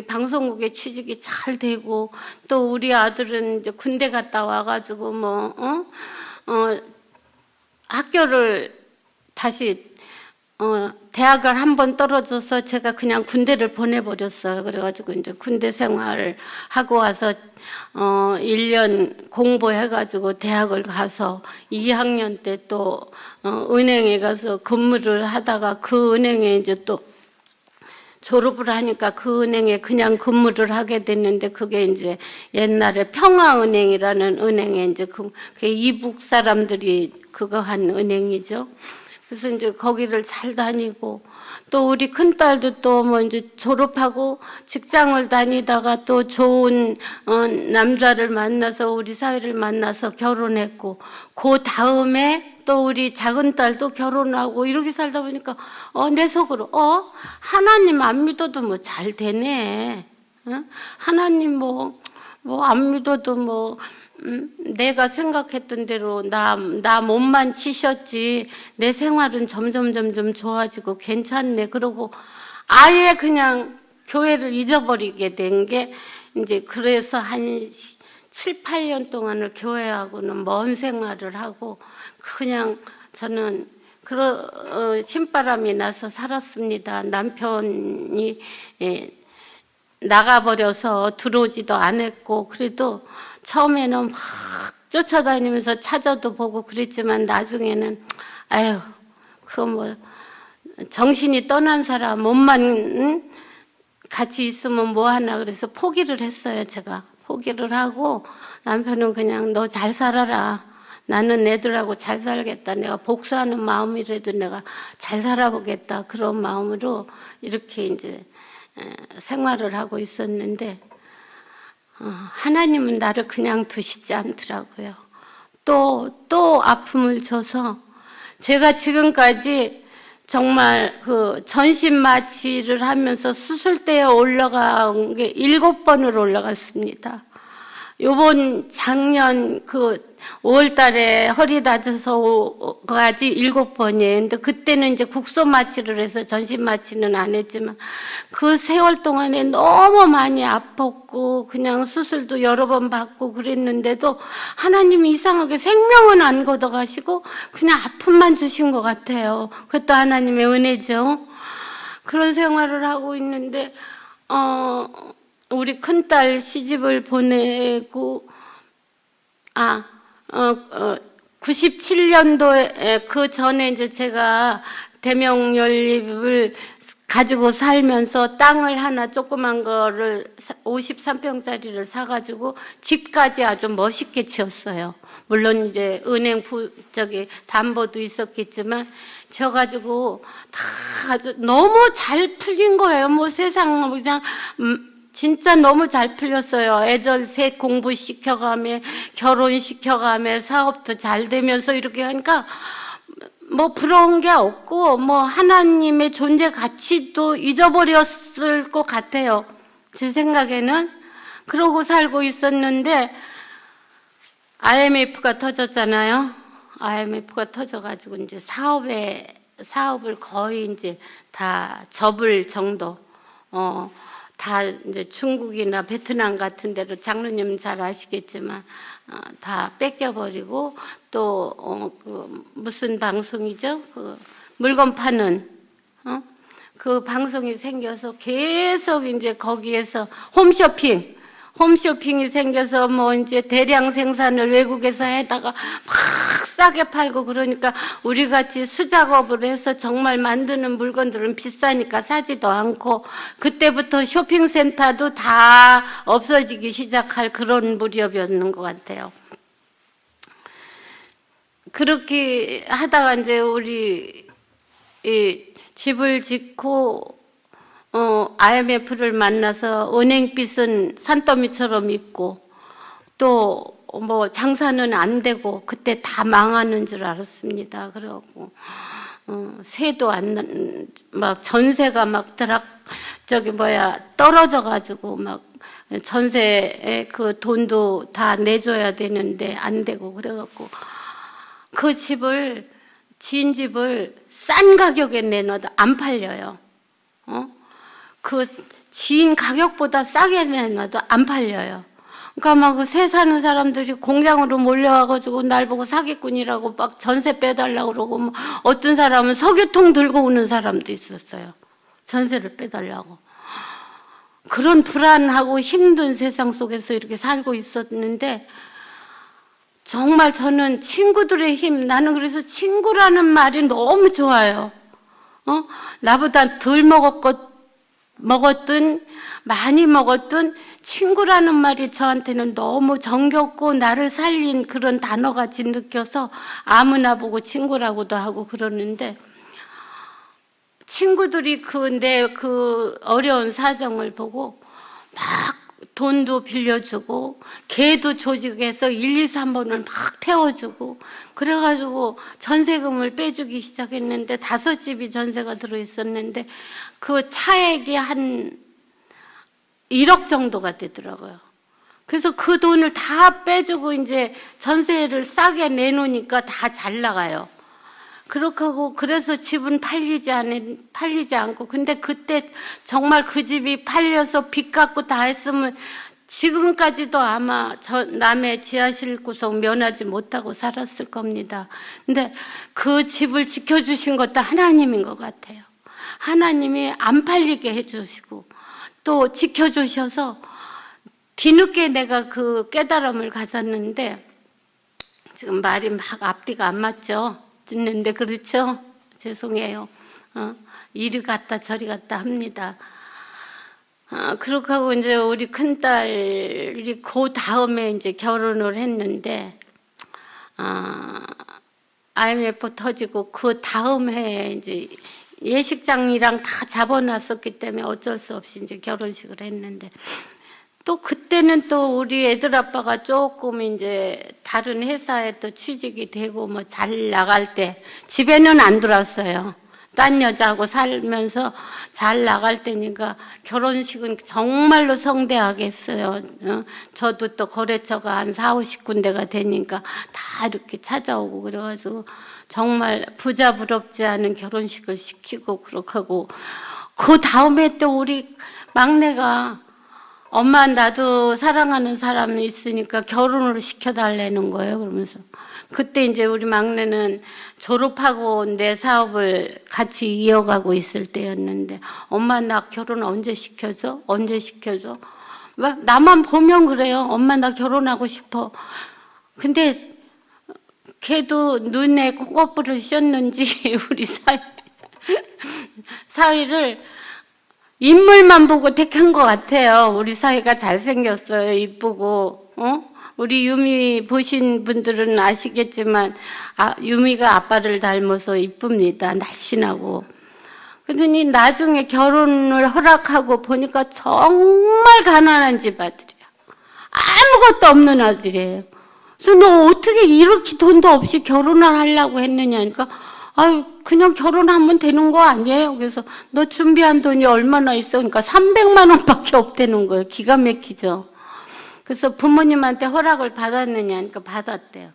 방송국에 취직이 잘 되고 또 우리 아들은 이제 군대 갔다 와가지고 학교를 다시 대학을 한 번 떨어져서 제가 그냥 군대를 보내버렸어요. 그래가지고 이제 군대 생활을 하고 와서 1년 공부해가지고 대학을 가서 2학년 때 또 은행에 가서 근무를 하다가 그 은행에 이제 또 졸업을 하니까 그 은행에 그냥 근무를 하게 됐는데, 그게 이제 옛날에 평화은행이라는 은행에 이제 그게 이북 사람들이 그거 한 은행이죠. 그래서 이제 거기를 잘 다니고, 또 우리 큰딸도 또 뭐 이제 졸업하고 직장을 다니다가 또 좋은 남자를 만나서 우리 사이를 만나서 결혼했고, 그 다음에 또 우리 작은 딸도 결혼하고 이렇게 살다 보니까 내 속으로 하나님 안 믿어도 뭐 잘 되네. 하나님 뭐 안 믿어도 내가 생각했던 대로 나 몸만 치셨지 내 생활은 점점 좋아지고 괜찮네. 그러고 아예 그냥 교회를 잊어버리게 된 게, 이제 그래서 한 7, 8년 동안을 교회하고는 먼 생활을 하고 그냥 저는 신바람이 나서 살았습니다. 남편이 나가버려서 들어오지도 않았고, 그래도 처음에는 막 쫓아다니면서 찾아도 보고 그랬지만 나중에는 그거 정신이 떠난 사람 몸만 같이 있으면 뭐하나, 그래서 포기를 했어요. 제가 포기를 하고 남편은 그냥 너 잘 살아라, 나는 애들하고 잘 살겠다, 내가 복수하는 마음이라도 내가 잘 살아보겠다, 그런 마음으로 이렇게 이제 생활을 하고 있었는데, 하나님은 나를 그냥 두시지 않더라고요. 또 아픔을 줘서 제가 지금까지 정말 그 전신마취를 하면서 수술대에 올라간 게 7번을 올라갔습니다. 요번 작년 5월 달에 허리 다쳐서까지 7번이에요. 근데 그때는 이제 국소 마취를 해서 전신 마취는 안 했지만 그 세월 동안에 너무 많이 아팠고 그냥 수술도 여러 번 받고 그랬는데도 하나님이 이상하게 생명은 안 걷어가시고 그냥 아픔만 주신 것 같아요. 그것도 하나님의 은혜죠. 그런 생활을 하고 있는데 우리 큰딸 시집을 보내고 97년도에 그 전에 이제 제가 대명연립을 가지고 살면서 땅을 하나 조그만 거를 53평짜리를 사가지고 집까지 아주 멋있게 지었어요. 물론 이제 은행 담보도 있었겠지만 지어가지고 다 아주 너무 잘 풀린 거예요. 뭐 세상 그냥 진짜 너무 잘 풀렸어요. 애들 셋 공부시켜가며 결혼시켜가며 사업도 잘 되면서 이렇게 하니까 뭐 부러운 게 없고 뭐 하나님의 존재 가치도 잊어버렸을 것 같아요. 제 생각에는. 그러고 살고 있었는데 IMF가 터졌잖아요. IMF가 터져가지고 이제 사업을 거의 이제 다 접을 정도. 다 이제 중국이나 베트남 같은 데로, 장로님 잘 아시겠지만 다 뺏겨버리고 또 무슨 방송이죠? 그 물건 파는 그 방송이 생겨서 계속 이제 거기에서 홈쇼핑이 생겨서 뭐 이제 대량 생산을 외국에서 해다가 막 싸게 팔고, 그러니까 우리 같이 수작업을 해서 정말 만드는 물건들은 비싸니까 사지도 않고, 그때부터 쇼핑센터도 다 없어지기 시작할 그런 무렵이었는 것 같아요. 그렇게 하다가 이제 우리 집을 짓고 IMF를 만나서 은행빚은 산더미처럼 있고 또 뭐 장사는 안 되고 그때 다 망하는 줄 알았습니다. 그래갖고 세도 막 전세가 막 떨어져가지고 막 전세에 그 돈도 다 내줘야 되는데 안 되고, 그래갖고 그 지은 집을 싼 가격에 내놔도 안 팔려요. 그 지인 가격보다 싸게 내놔도 안 팔려요. 그러니까 막 그 새 사는 사람들이 공장으로 몰려와가지고 날 보고 사기꾼이라고 막 전세 빼달라고 그러고, 뭐 어떤 사람은 석유통 들고 오는 사람도 있었어요. 전세를 빼달라고. 그런 불안하고 힘든 세상 속에서 이렇게 살고 있었는데, 정말 저는 친구들의 힘, 나는 그래서 친구라는 말이 너무 좋아요. 나보다 덜 먹었든 많이 먹었든 친구라는 말이 저한테는 너무 정겹고 나를 살린 그런 단어같이 느껴서 아무나 보고 친구라고도 하고 그러는데, 친구들이 내 어려운 사정을 보고 막 돈도 빌려주고 개도 조직해서 1, 2, 3번을 막 태워주고 그래가지고 전세금을 빼주기 시작했는데 5집이 전세가 들어있었는데 그 차액이 한 1억 정도가 되더라고요. 그래서 그 돈을 다 빼주고 이제 전세를 싸게 내놓으니까 다 잘 나가요. 그렇게 하고 그래서 집은 팔리지 않고, 근데 그때 정말 그 집이 팔려서 빚 갚고 다 했으면 지금까지도 아마 남의 지하실 구석 면하지 못하고 살았을 겁니다. 근데 그 집을 지켜주신 것도 하나님인 것 같아요. 하나님이 안 팔리게 해주시고 또 지켜주셔서 뒤늦게 내가 그 깨달음을 가졌는데, 지금 말이 막 앞뒤가 안 맞죠? 듣는데 그렇죠? 죄송해요. 이리 갔다 저리 갔다 합니다. 그렇게 하고 이제 우리 큰딸이 그 다음에 이제 결혼을 했는데, IMF 터지고 그 다음 해에 이제 예식장이랑 다 잡아놨었기 때문에 어쩔 수 없이 이제 결혼식을 했는데, 또 그때는 또 우리 애들 아빠가 조금 이제 다른 회사에 또 취직이 되고 뭐 잘 나갈 때 집에는 안 들어왔어요. 딴 여자하고 살면서 잘 나갈 때니까 결혼식은 정말로 성대하게 했어요. 저도 또 거래처가 한 4, 50군데가 되니까 다 이렇게 찾아오고 그래가지고 정말 부자 부럽지 않은 결혼식을 시키고 그렇게 하고, 그 다음에 또 우리 막내가 엄마 나도 사랑하는 사람이 있으니까 결혼을 시켜달라는 거예요. 그러면서 그때 이제 우리 막내는 졸업하고 내 사업을 같이 이어가고 있을 때였는데, 엄마 나 결혼 언제 시켜줘? 언제 시켜줘? 막 나만 보면 그래요. 엄마 나 결혼하고 싶어. 근데 걔도 눈에 콧불을 씌웠는지 우리 사위를 인물만 보고 택한 것 같아요. 우리 사이가 잘생겼어요. 이쁘고. 우리 유미 보신 분들은 아시겠지만 유미가 아빠를 닮아서 이쁩니다. 날씬하고. 그러더니 나중에 결혼을 허락하고 보니까 정말 가난한 집 아들이야. 아무것도 없는 아들이에요. 그래서 너 어떻게 이렇게 돈도 없이 결혼을 하려고 했느냐 하니까, 그냥 결혼하면 되는 거 아니에요? 그래서 너 준비한 돈이 얼마나 있어? 그러니까 300만 원밖에 없다는 거예요. 기가 막히죠. 그래서 부모님한테 허락을 받았느냐 하니까 받았대요.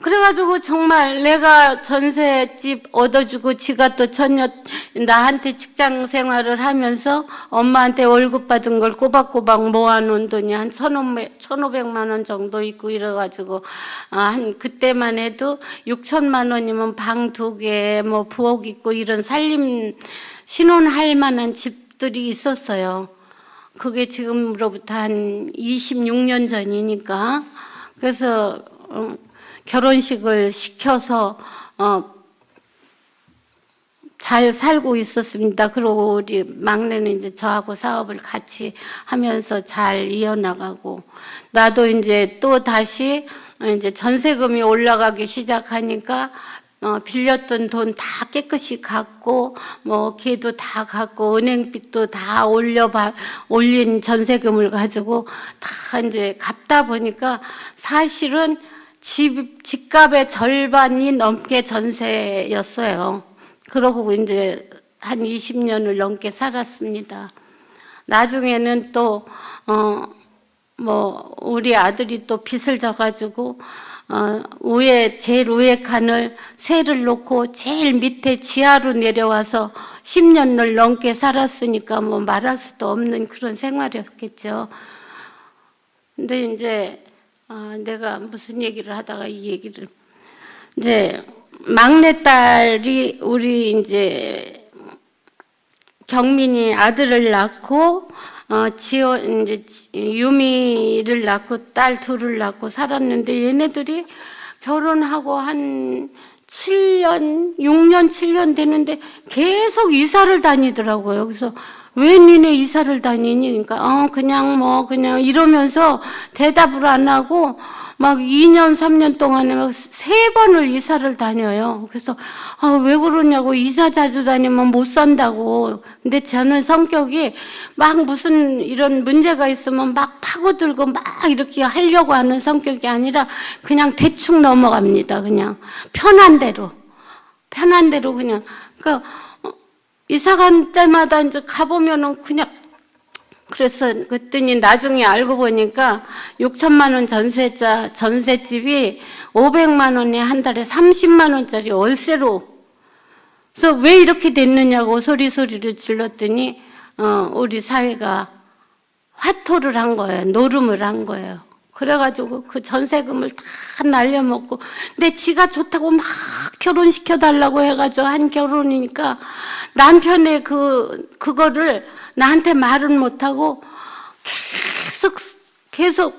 그래가지고 정말 내가 전셋집 얻어주고 지가 또 나한테 직장 생활을 하면서 엄마한테 월급 받은 걸 꼬박꼬박 모아놓은 돈이 한 1,500만 원 정도 있고 이래가지고 한 그때만 해도 6천만 원이면 방 2개 뭐 부엌 있고 이런 신혼할 만한 집들이 있었어요. 그게 지금으로부터 한 26년 전이니까. 그래서 결혼식을 시켜서 잘 살고 있었습니다. 그리고 우리 막내는 이제 저하고 사업을 같이 하면서 잘 이어나가고, 나도 이제 또 다시 이제 전세금이 올라가기 시작하니까 빌렸던 돈 다 깨끗이 갚고 뭐 걔도 다 갚고 은행빚도 다 올린 전세금을 가지고 다 이제 갚다 보니까 사실은 집값의 절반이 넘게 전세였어요. 그러고 이제 한 20년을 넘게 살았습니다. 나중에는 또 우리 아들이 또 빚을 져가지고 제일 위에 칸을 세를 놓고 제일 밑에 지하로 내려와서 10년을 넘게 살았으니까 뭐 말할 수도 없는 그런 생활이었겠죠. 근데 이제 내가 무슨 얘기를 하다가 이 얘기를 이제 막내딸이 우리 이제 경민이 아들을 낳고 지원 이제 유미를 낳고 딸 둘을 낳고 살았는데 얘네들이 결혼하고 한 7년, 6년, 7년 되는데 계속 이사를 다니더라고요. 그래서 왜 니네 이사를 다니니? 그러니까 그냥 이러면서 대답을 안 하고 막 2년, 3년 동안에 막 3번을 이사를 다녀요. 그래서 왜 그러냐고, 이사 자주 다니면 못 산다고. 근데 저는 성격이 막 무슨 이런 문제가 있으면 막 파고들고 막 이렇게 하려고 하는 성격이 아니라 그냥 대충 넘어갑니다. 그냥 편한 대로 그냥. 그러니까 이사 간 때마다 이제 가보면은 그냥, 그래서 그랬더니 나중에 알고 보니까 6천만 원 전셋집이 500만 원에 한 달에 30만 원짜리 월세로. 그래서 왜 이렇게 됐느냐고 소리를 질렀더니 우리 사회가 화토를 한 거예요. 노름을 한 거예요. 그래가지고 그 전세금을 다 날려먹고, 근데 지가 좋다고 막 결혼시켜달라고 해가지고 한 결혼이니까 남편의 그거를 나한테 말은 못하고 계속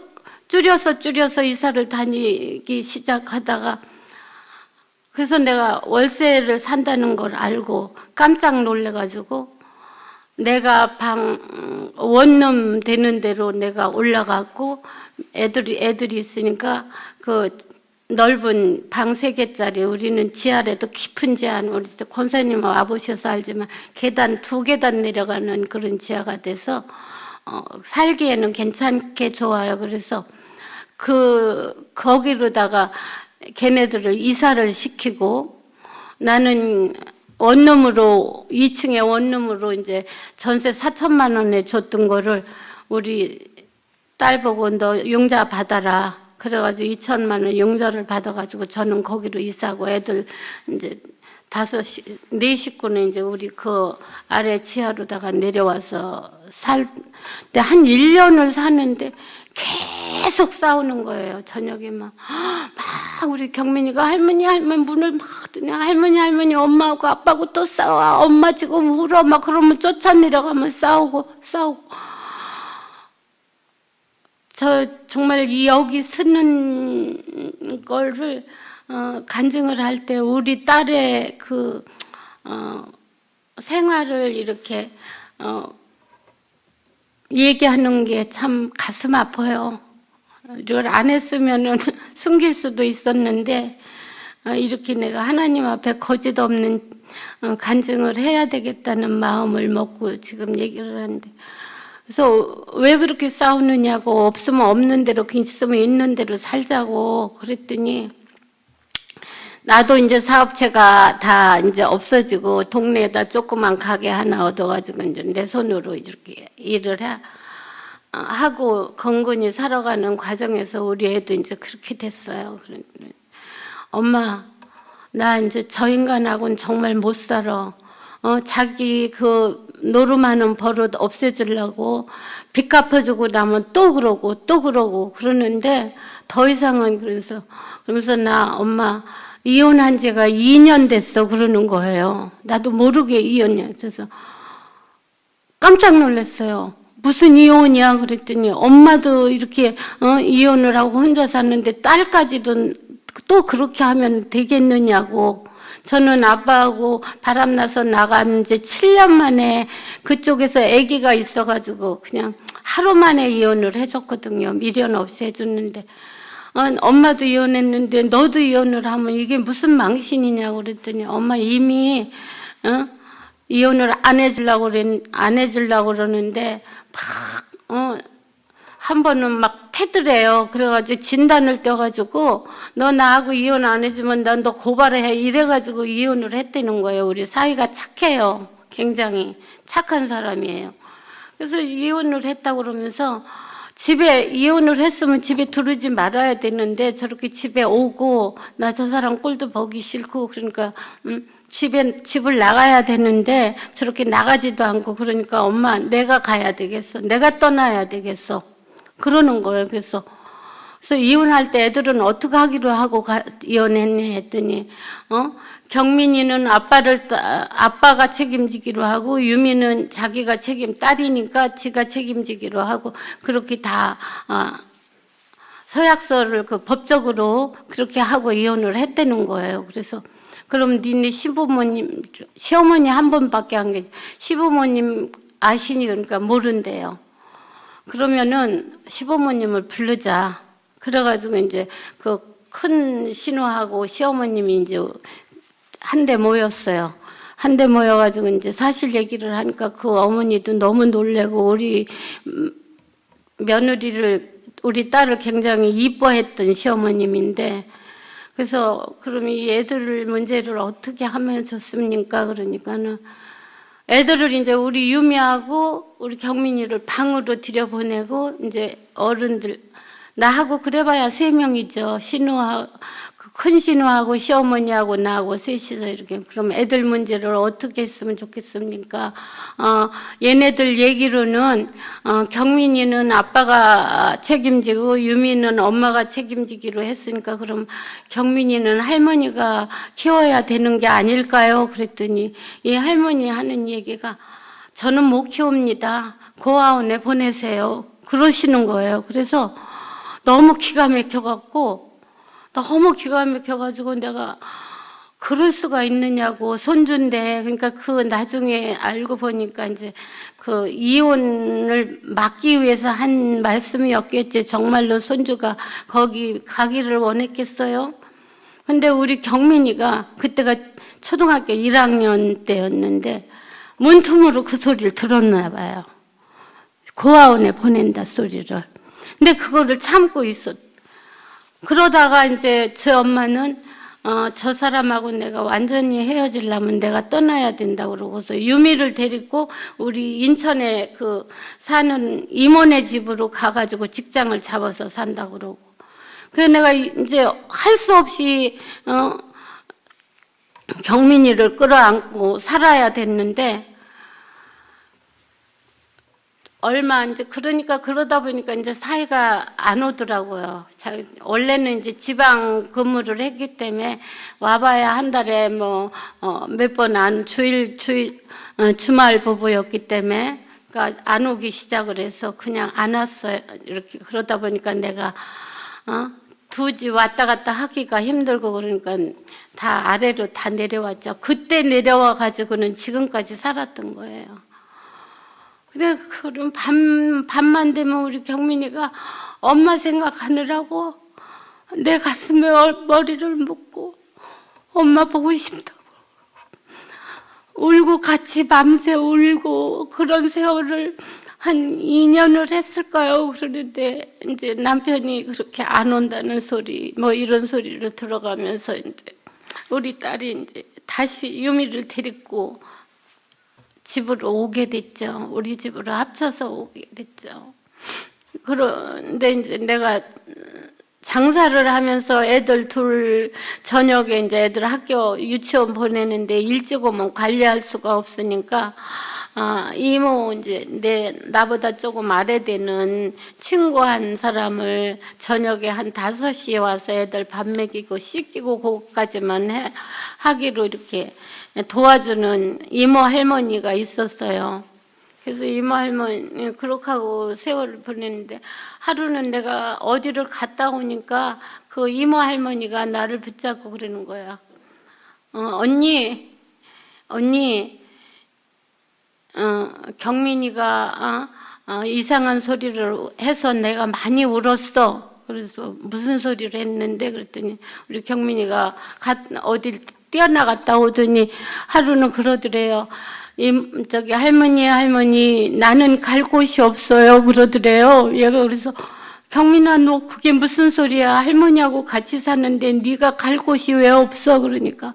줄여서 이사를 다니기 시작하다가, 그래서 내가 월세를 산다는 걸 알고 깜짝 놀래가지고 내가 원룸 되는 대로 내가 올라갔고, 애들이 있으니까 그 넓은 방 3개짜리, 우리는 지하래도 깊은 지하, 우리 권사님 와보셔서 알지만 계단 2계단 내려가는 그런 지하가 돼서 살기에는 괜찮게 좋아요. 그래서 거기로다가 걔네들을 이사를 시키고, 나는 원룸으로 2층에 원룸으로 이제 전세 4천만 원에 줬던 거를 우리 딸 보고 너 융자 받아라. 그래가지고 2천만 원 융자를 받아가지고 저는 거기로 이사하고 애들 이제 4식구는 이제 우리 그 아래 지하로다가 내려와서 살 때 한 1년을 사는데 계속 싸우는 거예요. 저녁에 막 우리 경민이가 할머니 문을 막 뜨냐, 할머니 엄마하고 아빠하고 또 싸워, 엄마 지금 울어 막 그러면 쫓아내려가면 싸우고. 저 정말 여기 쓰는 거를 간증을 할 때 우리 딸의 그 생활을 이렇게 얘기하는 게 참 가슴 아파요. 이걸 안 했으면은 숨길 수도 있었는데 이렇게 내가 하나님 앞에 거짓 없는 간증을 해야 되겠다는 마음을 먹고 지금 얘기를 하는데, 그래서 왜 그렇게 싸우느냐고, 없으면 없는 대로, 있으면 있는 대로 살자고 그랬더니, 나도 이제 사업체가 다 이제 없어지고 동네에다 조그만 가게 하나 얻어가지고 이제 내 손으로 이렇게 일을 하고 건건히 살아가는 과정에서 우리 애도 이제 그렇게 됐어요. 엄마, 나 이제 저 인간하고는 정말 못 살아. 자기 그 노름하는 버릇 없애주려고 빚 갚아주고 나면 또 그러고 그러는데 더 이상은 그러면서 나 엄마 이혼한 지가 2년 됐어 그러는 거예요. 나도 모르게 이혼이야. 그래서 깜짝 놀랐어요. 무슨 이혼이야 그랬더니 엄마도 이렇게 이혼을 하고 혼자 샀는데 딸까지도 또 그렇게 하면 되겠느냐고. 저는 아빠하고 바람나서 나간 지 7년 만에 그쪽에서 아기가 있어가지고 그냥 하루 만에 이혼을 해줬거든요. 미련 없이 해줬는데 엄마도 이혼했는데 너도 이혼을 하면 이게 무슨 망신이냐고 그랬더니 엄마 이미 이혼을 안 해주려고 그러는데 막 한 번은 막 패드래요. 그래가지고 진단을 떼가지고 너 나하고 이혼 안 해주면 난 너 고발해 이래가지고 이혼을 했다는 거예요. 우리 사이가 착해요. 굉장히 착한 사람이에요. 그래서 이혼을 했다고 그러면서 집에 이혼을 했으면 집에 들어오지 말아야 되는데 저렇게 집에 오고 나 저 사람 꼴도 보기 싫고 그러니까 집을 나가야 되는데 저렇게 나가지도 않고 그러니까 엄마 내가 가야 되겠어. 내가 떠나야 되겠어. 그러는 거예요. 그래서 이혼할 때 애들은 어떻게 하기로 하고 이혼했니 했더니 경민이는 아빠가 책임지기로 하고 유미는 자기가 딸이니까 지가 책임지기로 하고 그렇게 다 서약서를 법적으로 그렇게 하고 이혼을 했다는 거예요. 그래서 그럼 니네 시어머니 한 번밖에 안 계시. 시부모님 아시니? 그러니까 모른대요. 그러면은 시부모님을 부르자. 그래가지고 이제 그 큰 신우하고 시어머님이 이제 한데 모였어요. 한데 모여가지고 이제 사실 얘기를 하니까 그 어머니도 너무 놀래고 우리 우리 딸을 굉장히 이뻐했던 시어머님인데 그래서 그럼 이 애들 문제를 어떻게 하면 좋습니까? 그러니까는 애들을 이제 우리 유미하고 우리 경민이를 방으로 들여보내고 이제 어른들 나하고 그래봐야 3명이죠. 큰 신우하고 시어머니하고 나하고 셋이서 이렇게 그럼 애들 문제를 어떻게 했으면 좋겠습니까? 얘네들 얘기로는 경민이는 아빠가 책임지고 유미는 엄마가 책임지기로 했으니까 그럼 경민이는 할머니가 키워야 되는 게 아닐까요? 그랬더니 이 할머니 하는 얘기가 저는 못 키웁니다. 고아원에 보내세요. 그러시는 거예요. 그래서 너무 기가 막혀가지고 내가 그럴 수가 있느냐고 손주인데 그러니까 나중에 알고 보니까 이제 이혼을 막기 위해서 한 말씀이었겠지. 정말로 손주가 거기 가기를 원했겠어요? 근데 우리 경민이가 그때가 초등학교 1학년 때였는데 문틈으로 그 소리를 들었나 봐요. 고아원에 보낸다 소리를. 근데 그거를 참고 있었. 그러다가 이제 저 엄마는 저 사람하고 내가 완전히 헤어지려면 내가 떠나야 된다고 그러고서 유미를 데리고 우리 인천에 사는 이모네 집으로 가가지고 직장을 잡아서 산다고 그러고. 그래서 내가 이제 할 수 없이 경민이를 끌어안고 살아야 됐는데 얼마 이제 그러다 보니까 이제 사이가 안 오더라고요. 원래는 이제 지방 근무를 했기 때문에 와봐야 한 달에 몇 번 주말 부부였기 때문에 그러니까 안 오기 시작을 해서 그냥 안 왔어요. 이렇게 그러다 보니까 내가 두지 왔다 갔다 하기가 힘들고 그러니까 다 아래로 다 내려왔죠. 그때 내려와 가지고는 지금까지 살았던 거예요. 근데 그럼 밤만 되면 우리 경민이가 엄마 생각하느라고 내 가슴에 머리를 묻고 엄마 보고 싶다고 울고 같이 밤새 울고 그런 세월을 한 2년을 했을까요? 그러는데 이제 남편이 그렇게 안 온다는 소리 이런 소리를 들어가면서 이제 우리 딸이 이제 다시 유미를 데리고 집으로 오게 됐죠. 우리 집으로 합쳐서 오게 됐죠. 그런데 이제 내가 장사를 하면서 애들 둘 저녁에 이제 애들 학교 유치원 보내는데 일찍 오면 관리할 수가 없으니까 이모 이제 나보다 조금 아래 되는 친구 한 사람을 저녁에 한 5시에 와서 애들 밥 먹이고 씻기고 그것까지만 하기로 이렇게 도와주는 이모 할머니가 있었어요. 그래서 이모 할머니 그렇게 하고 세월을 보냈는데 하루는 내가 어디를 갔다 오니까 그 이모 할머니가 나를 붙잡고 그러는 거야. 언니 경민이가 이상한 소리를 해서 내가 많이 울었어. 그래서 무슨 소리를 했는데 그랬더니 우리 경민이가 어딜 뛰어나갔다 오더니 하루는 그러더래요. 할머니 나는 갈 곳이 없어요 그러더래요. 얘가 그래서 경민아 너 그게 무슨 소리야? 할머니하고 같이 사는데 네가 갈 곳이 왜 없어? 그러니까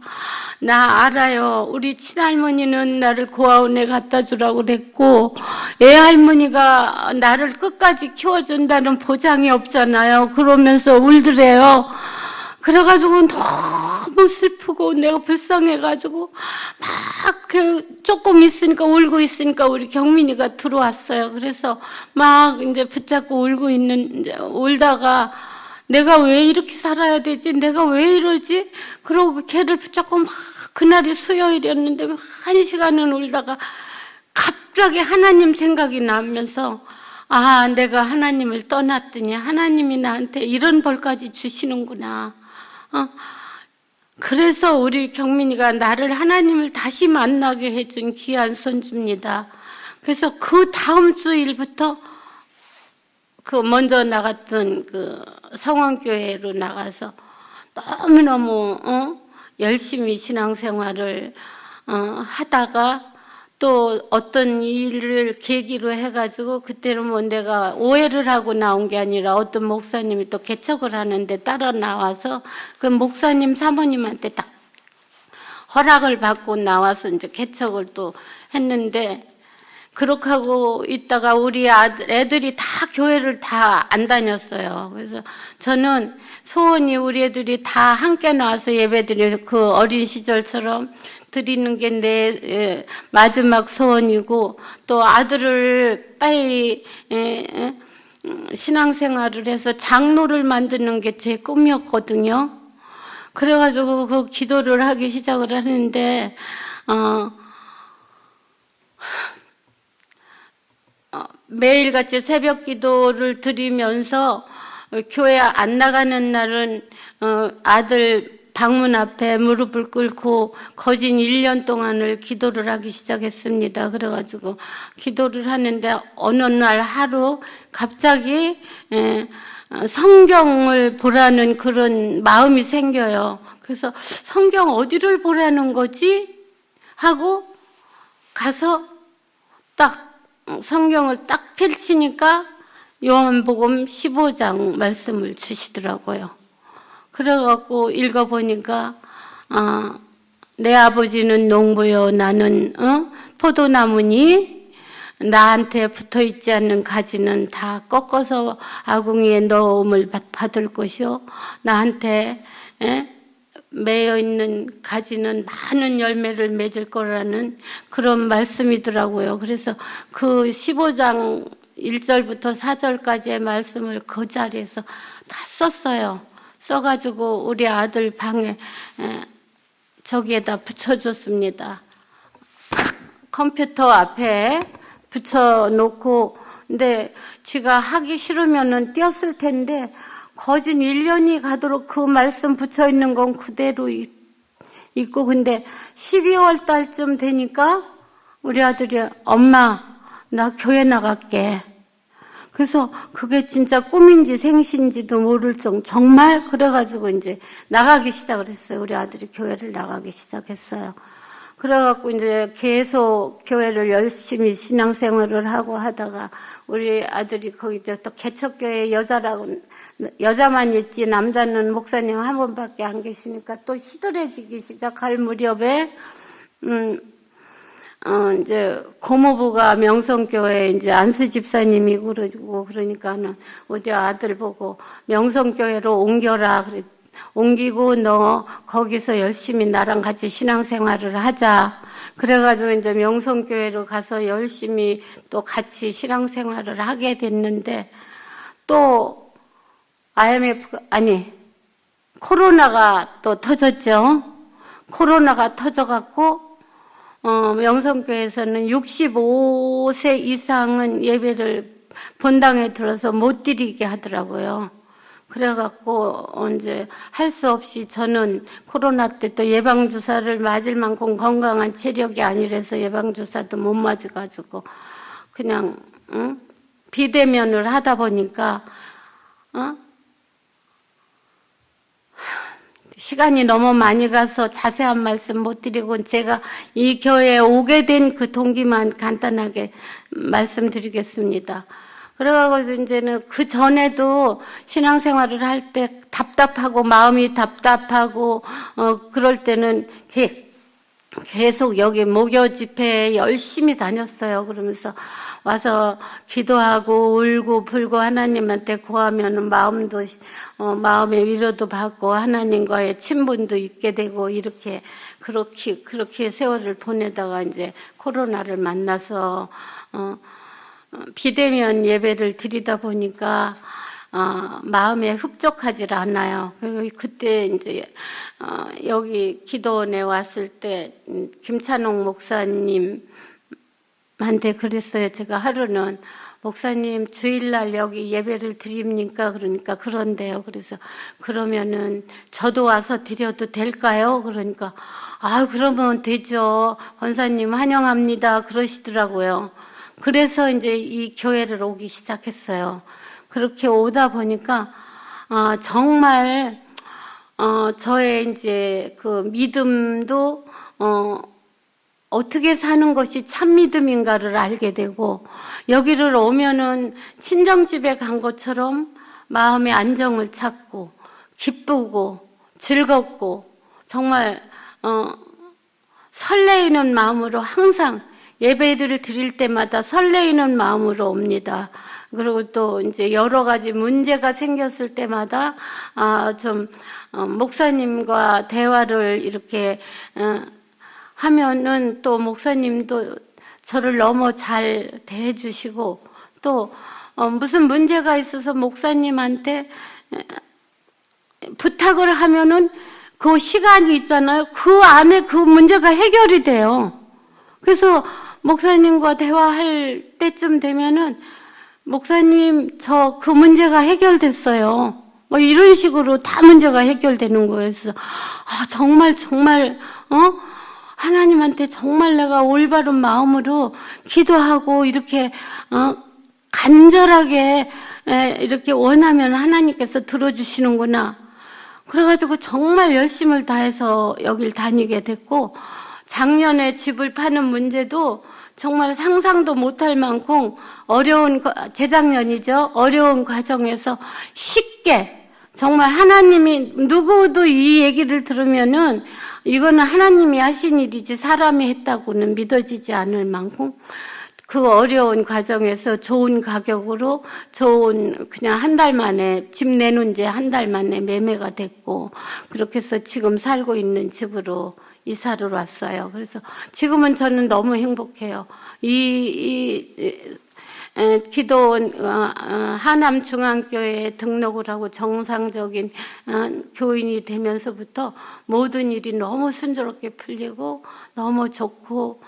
나 알아요. 우리 친할머니는 나를 고아원에 갖다 주라고 그랬고 애할머니가 나를 끝까지 키워준다는 보장이 없잖아요. 그러면서 울더래요. 그래가지고 너무 너무 슬프고 내가 불쌍해가지고 막 조금 있으니까 울고 있으니까 우리 경민이가 들어왔어요. 그래서 막 이제 붙잡고 울다가 내가 왜 이렇게 살아야 되지? 내가 왜 이러지? 그러고 걔를 붙잡고 막 그날이 수요일이었는데 막 1시간은 울다가 갑자기 하나님 생각이 나면서 아, 내가 하나님을 떠났더니 하나님이 나한테 이런 벌까지 주시는구나. 그래서 우리 경민이가 나를 하나님을 다시 만나게 해준 귀한 손주입니다. 그래서 그 다음 주일부터 그 먼저 나갔던 그 성원교회로 나가서 너무너무 열심히 신앙생활을 하다가 또 어떤 일을 계기로 해가지고 그때는 뭐 내가 오해를 하고 나온 게 아니라 어떤 목사님이 또 개척을 하는데 따라 나와서 그 목사님 사모님한테 딱 허락을 받고 나와서 이제 개척을 또 했는데 그렇게 하고 있다가 우리 애들이 다 교회를 다 안 다녔어요. 그래서 저는 소원이 우리 애들이 다 함께 나와서 예배드리는 그 어린 시절처럼 드리는 게 내 마지막 소원이고 또 아들을 빨리 신앙생활을 해서 장로를 만드는 게 제 꿈이었거든요. 그래가지고 그 기도를 하기 시작을 하는데 매일같이 새벽 기도를 드리면서 교회 안 나가는 날은 아들 방문 앞에 무릎을 꿇고 거진 1년 동안을 기도를 하기 시작했습니다. 그래가지고 기도를 하는데 어느 날 하루 갑자기 성경을 보라는 그런 마음이 생겨요. 그래서 성경 어디를 보라는 거지? 하고 가서 딱 성경을 딱 펼치니까 요한복음 15장 말씀을 주시더라고요. 그래갖고 읽어보니까 내 아버지는 농부요 나는 포도나무니 나한테 붙어있지 않는 가지는 다 꺾어서 아궁이에 넣음을 받을 것이요 나한테 매여있는 가지는 많은 열매를 맺을 거라는 그런 말씀이더라고요. 그래서 그 15장 1절부터 4절까지의 말씀을 그 자리에서 다 썼어요. 써가지고 우리 아들 방에 저기에다 붙여줬습니다. 컴퓨터 앞에 붙여놓고 근데 지가 하기 싫으면은 띄었을 텐데 거진 1년이 가도록 그 말씀 붙여있는 건 그대로 있고 근데 12월 달쯤 되니까 우리 아들이 엄마 나 교회 나갈게. 그래서 그게 진짜 꿈인지 생신지도 모를 정도 정말 그래가지고 이제 나가기 시작을 했어요. 우리 아들이 교회를 나가기 시작했어요. 그래갖고 이제 계속 교회를 열심히 신앙생활을 하고 하다가 우리 아들이 거기 또 개척교회 여자만 있지 남자는 목사님 한 분밖에 안 계시니까 또 시들해지기 시작할 무렵에 이제 고모부가 명성교회 이제 안수 집사님이 그러니까는 우리 아들 보고 명성교회로 옮겨라. 옮기고 너 거기서 열심히 나랑 같이 신앙생활을 하자. 그래가지고 이제 명성교회로 가서 열심히 또 같이 신앙생활을 하게 됐는데 또 코로나가 또 터졌죠. 코로나가 터져갖고 명성교회에서는 65세 이상은 예배를 본당에 들어서 못 드리게 하더라고요. 그래갖고 이제 할 수 없이 저는 코로나 때 또 예방주사를 맞을 만큼 건강한 체력이 아니라서 예방주사도 못 맞아가지고 그냥 비대면을 하다 보니까 시간이 너무 많이 가서 자세한 말씀 못 드리고 제가 이 교회에 오게 된 그 동기만 간단하게 말씀드리겠습니다. 그래가지고 이제는 그 전에도 신앙생활을 할 때 답답하고 마음이 답답하고 그럴 때는 계속 여기 목요 집회에 열심히 다녔어요. 그러면서 와서 기도하고 울고 불고 하나님한테 구하면 마음도 마음의 위로도 받고 하나님과의 친분도 있게 되고 이렇게 그렇게 세월을 보내다가 이제 코로나를 만나서 비대면 예배를 드리다 보니까 마음에 흡족하질 않아요. 그때 이제 여기 기도원에 왔을 때 김찬옥 목사님한테 그랬어요. 제가 하루는 목사님 주일날 여기 예배를 드립니까? 그러니까 그런데요. 그래서 그러면은 저도 와서 드려도 될까요? 그러니까 그러면 되죠. 권사님 환영합니다. 그러시더라고요. 그래서 이제 이 교회를 오기 시작했어요. 그렇게 오다 보니까 정말 저의 이제 그 믿음도 어떻게 사는 것이 참 믿음인가를 알게 되고 여기를 오면은 친정집에 간 것처럼 마음의 안정을 찾고 기쁘고 즐겁고 정말 설레이는 마음으로 항상 예배를 드릴 때마다 설레이는 마음으로 옵니다. 그리고 또 이제 여러 가지 문제가 생겼을 때마다 좀 목사님과 대화를 이렇게 하면은 또 목사님도 저를 너무 잘 대해주시고 또 무슨 문제가 있어서 목사님한테 부탁을 하면은 그 시간이 있잖아요. 그 안에 그 문제가 해결이 돼요. 그래서 목사님과 대화할 때쯤 되면은 목사님 저 그 문제가 해결됐어요. 뭐 이런 식으로 다 문제가 해결되는 거예요. 그래서 정말 하나님한테 정말 내가 올바른 마음으로 기도하고 이렇게 간절하게 이렇게 원하면 하나님께서 들어주시는구나. 그래가지고 정말 열심을 다해서 여길 다니게 됐고 작년에 집을 파는 문제도 정말 상상도 못할 만큼 재작년이죠. 어려운 과정에서 쉽게 정말 하나님이 누구도 이 얘기를 들으면은 이거는 하나님이 하신 일이지 사람이 했다고는 믿어지지 않을 만큼 그 어려운 과정에서 좋은 가격으로 그냥 한 달 만에 집 내놓은 지 한 달 만에 매매가 됐고 그렇게 해서 지금 살고 있는 집으로 이사를 왔어요. 그래서 지금은 저는 너무 행복해요. 기도원 하남중앙교회에 등록을 하고 정상적인 교인이 되면서부터 모든 일이 너무 순조롭게 풀리고 너무 좋고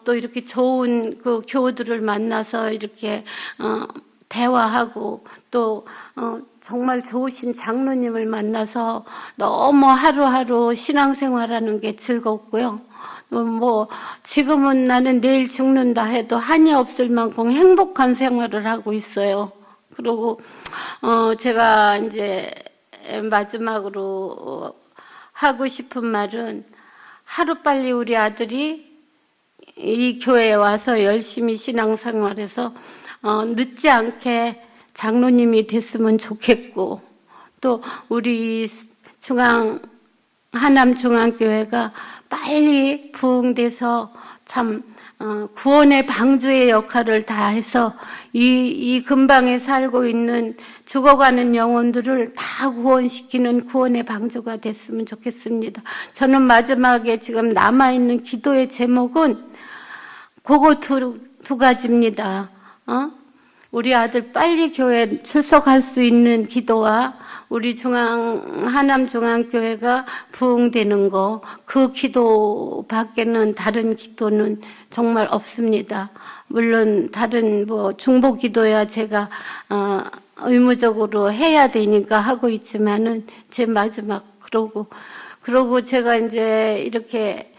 또 이렇게 좋은 그 교우들을 만나서 이렇게 대화하고 또 정말 좋으신 장로님을 만나서 너무 하루하루 신앙생활하는 게 즐겁고요. 지금은 나는 내일 죽는다 해도 한이 없을 만큼 행복한 생활을 하고 있어요. 그리고 제가 이제 마지막으로 하고 싶은 말은 하루빨리 우리 아들이 이 교회에 와서 열심히 신앙생활해서 늦지 않게 장로님이 됐으면 좋겠고 또 우리 하남중앙교회가 빨리 부흥돼서 참 구원의 방주의 역할을 다해서 이 근방에 살고 있는 죽어가는 영혼들을 다 구원시키는 구원의 방주가 됐으면 좋겠습니다. 저는 마지막에 지금 남아있는 기도의 제목은 그거 두 가지입니다. 우리 아들 빨리 교회 출석할 수 있는 기도와 우리 하남중앙교회가 부흥되는 거, 그 기도 밖에는 다른 기도는 정말 없습니다. 물론 다른 중보 기도야 제가 의무적으로 해야 되니까 하고 있지만은 제 마지막 그러고 제가 이제 이렇게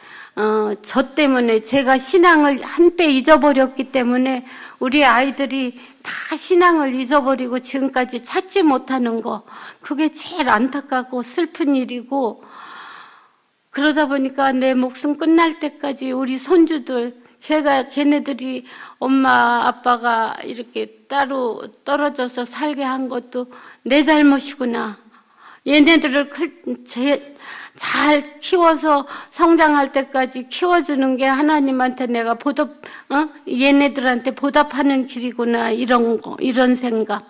저 때문에 제가 신앙을 한때 잊어버렸기 때문에 우리 아이들이 다 신앙을 잊어버리고 지금까지 찾지 못하는 거 그게 제일 안타깝고 슬픈 일이고 그러다 보니까 내 목숨 끝날 때까지 우리 손주들 걔네들이 엄마 아빠가 이렇게 따로 떨어져서 살게 한 것도 내 잘못이구나. 얘네들을 잘 키워서 성장할 때까지 키워주는 게 하나님한테 내가 얘네들한테 보답하는 길이구나, 이런 거, 이런 생각.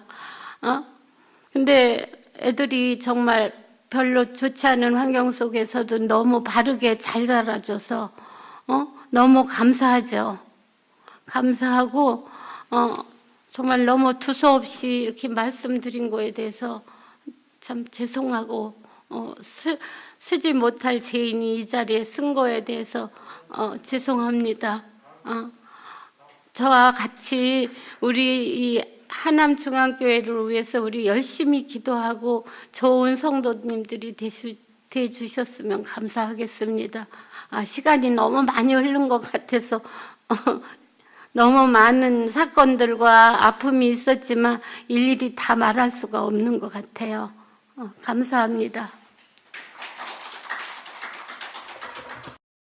근데 애들이 정말 별로 좋지 않은 환경 속에서도 너무 바르게 잘 자라줘서, 너무 감사하죠. 감사하고, 정말 너무 두서없이 이렇게 말씀드린 거에 대해서 참 죄송하고, 쓰지 못할 죄인이 이 자리에 쓴 거에 대해서 죄송합니다. 저와 같이 우리 이 하남중앙교회를 위해서 우리 열심히 기도하고 좋은 성도님들이 되주셨으면 감사하겠습니다. 시간이 너무 많이 흐른 것 같아서 너무 많은 사건들과 아픔이 있었지만 일일이 다 말할 수가 없는 것 같아요. 감사합니다.